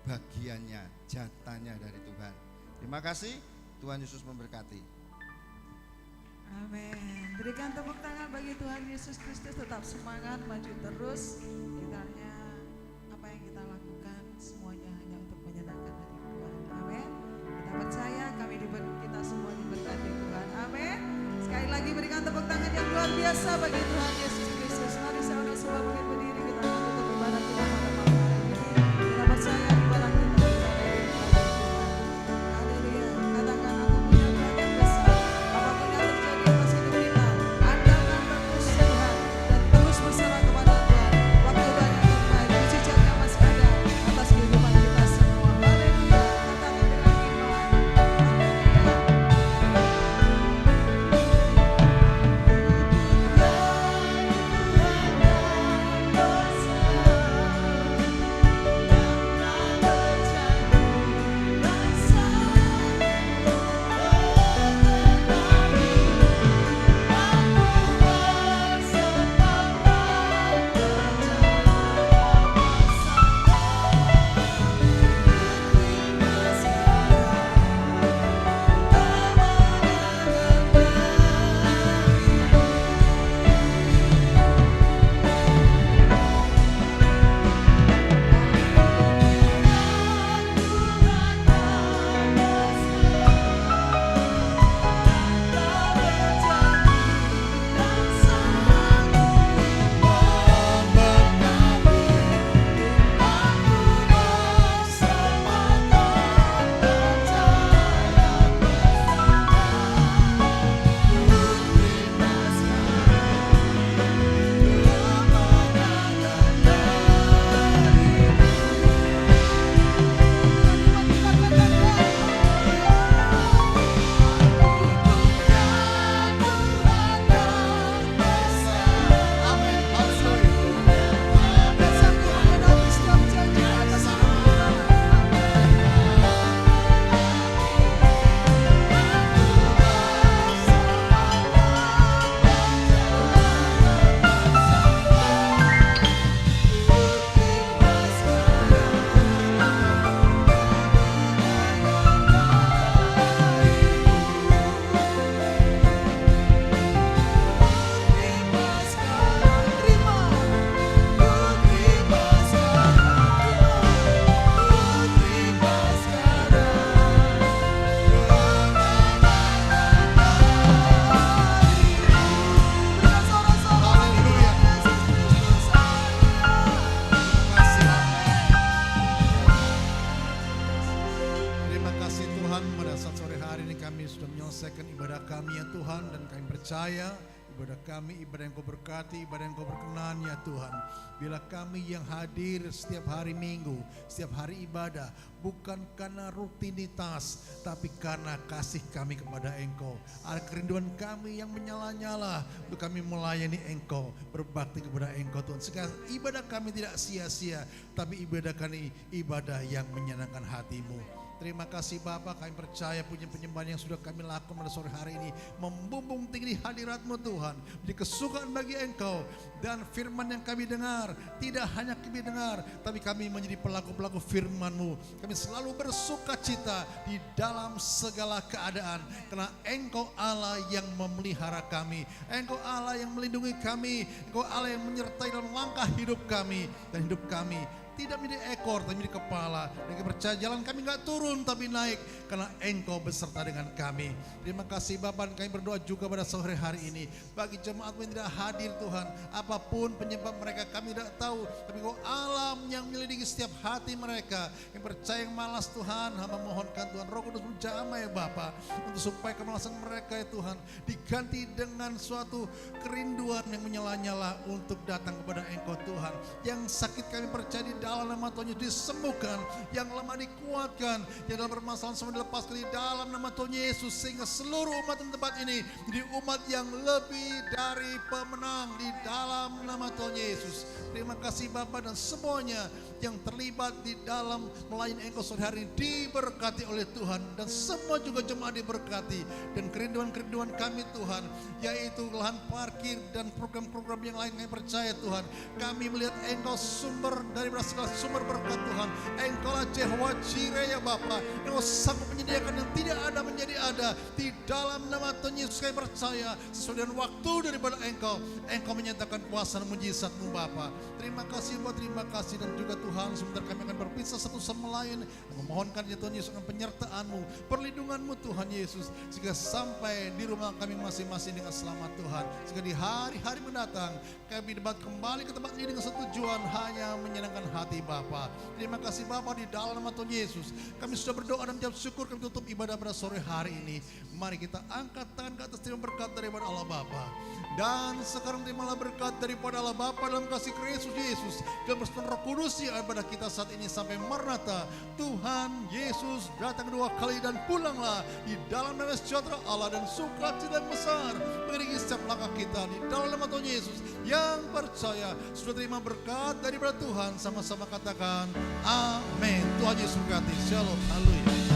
bagiannya, jatahnya dari Tuhan. Terima kasih, Tuhan Yesus memberkati. Amin. Berikan tepuk tangan bagi Tuhan Yesus Kristus. Tetap semangat, maju terus. Kiranya apa yang kita lakukan semuanya hanya untuk menyenangkan hati Tuhan. Amin. Kita percaya kita semua diberkati Tuhan. Amin. Sekali lagi berikan tepuk tangan yang luar biasa bagi Tuhan Yesus Kristus. Mari saudara semua mungkin berdiri, kita akan tutup ibadah kita pada malam hari ini. Kita percaya ibadah kita bisa dari Tuhan. Haleluya. Katakan, aku punya Tuhan yang besar. Apapun yang terjadi atas hidup kita, andalkan terus Tuhan dan terus berserah kepada Tuhan. Waktu dan yang terbaik, mujizatnya masih ada atas kehidupan kita semua. Haleluya. Katakan dengan iman. Percaya Ibadah kami, ibadah yang Kau berkati, ibadah yang Kau berkenan ya Tuhan. Bila kami yang hadir setiap hari Minggu, setiap hari ibadah, bukan karena rutinitas, tapi karena kasih kami kepada Engkau. Ada kerinduan kami yang menyala-nyala untuk kami melayani Engkau, berbakti kepada Engkau Tuhan. Sekarang ibadah kami tidak sia-sia, tapi ibadah kami ibadah yang menyenangkan hati-Mu. Terima kasih Bapa, kami percaya punya penyembahan yang sudah kami lakukan pada sore hari ini membumbung tinggi di hadirat-Mu Tuhan, menjadi kesukaan bagi Engkau. Dan firman yang kami dengar tidak hanya kami dengar, tapi kami menjadi pelaku-pelaku firman-Mu. Kami selalu bersuka cita di dalam segala keadaan, karena Engkau Allah yang memelihara kami, Engkau Allah yang melindungi kami, Engkau Allah yang menyertai dalam langkah hidup kami. Dan hidup kami tidak menjadi ekor, tapi menjadi kepala. Dan kami percaya jalan kami gak turun, tapi naik, karena Engkau beserta dengan kami. Terima kasih Bapa, kami berdoa juga pada sore hari ini bagi jemaat yang tidak hadir Tuhan, apapun penyebab mereka kami tidak tahu, tapi Engkau alam yang menyelidiki setiap hati mereka. Yang percaya yang malas Tuhan, hamba mohonkan Tuhan Roh Kudus menjamah ya Bapa, untuk supaya kemalasan mereka ya Tuhan diganti dengan suatu kerinduan yang menyala-nyala untuk datang kepada Engkau Tuhan. Yang sakit kami percaya di dalam nama Tuhan Yesus disembuhkan, yang lemah dikuatkan, yang dalam permasalahan semua dilepaskan di dalam nama Tuhan Yesus, sehingga seluruh umat di tempat ini menjadi umat yang lebih dari pemenang di dalam nama Tuhan Yesus. Terima kasih Bapa, dan semuanya yang terlibat di dalam melayani Engkau sore hari ini diberkati oleh Tuhan, dan semua juga jemaat diberkati. Dan kerinduan-kerinduan kami Tuhan, yaitu lahan parkir dan program-program yang lain, kami percaya Tuhan, kami melihat Engkau sumber dari segala sumber berkat Tuhan. Engkau lah Jehovah Jireh ya Bapa, Engkau sanggup menyediakan yang tidak ada menjadi ada. Di dalam nama Tuhan Yesus kami percaya, sesuai dengan waktu daripada Engkau, Engkau menyatakan kuasa dan mujizat-Mu Bapa. Terima kasih Bapa, terima kasih. Dan juga Tuhan, sebentar kami akan berpisah satu sama lain, memohonkan ya Tuhan Yesus akan penyertaan-Mu, perlindungan-Mu Tuhan Yesus, sehingga sampai di rumah kami masing-masing dengan selamat Tuhan. Sehingga di hari-hari mendatang kami dapat kembali ke tempat ini dengan satu tujuan, hanya menyenangkan hati Bapa. Terima kasih Bapa, di dalam nama Tuhan Yesus kami sudah berdoa dan mengucap syukur. Kami tutup ibadah pada sore hari ini. Mari kita angkat tangan ke atas, terima berkat daripada Allah Bapa. Dan sekarang terimalah berkat daripada Allah Bapa dalam kasih Kristus Yesus, dalam persekutuan Roh Kudus yang ada pada kita saat ini sampai Maranatha. Tuhan Yesus datang kedua kali, dan pulanglah di dalam damai sejahtera Allah dan sukacita yang besar mengiringi setiap langkah kita. Di dalam nama Tuhan Yesus yang percaya sudah terima berkat daripada Tuhan, sama-sama katakan amin. Tuhan Yesus berkati. Shalom. Haleluya.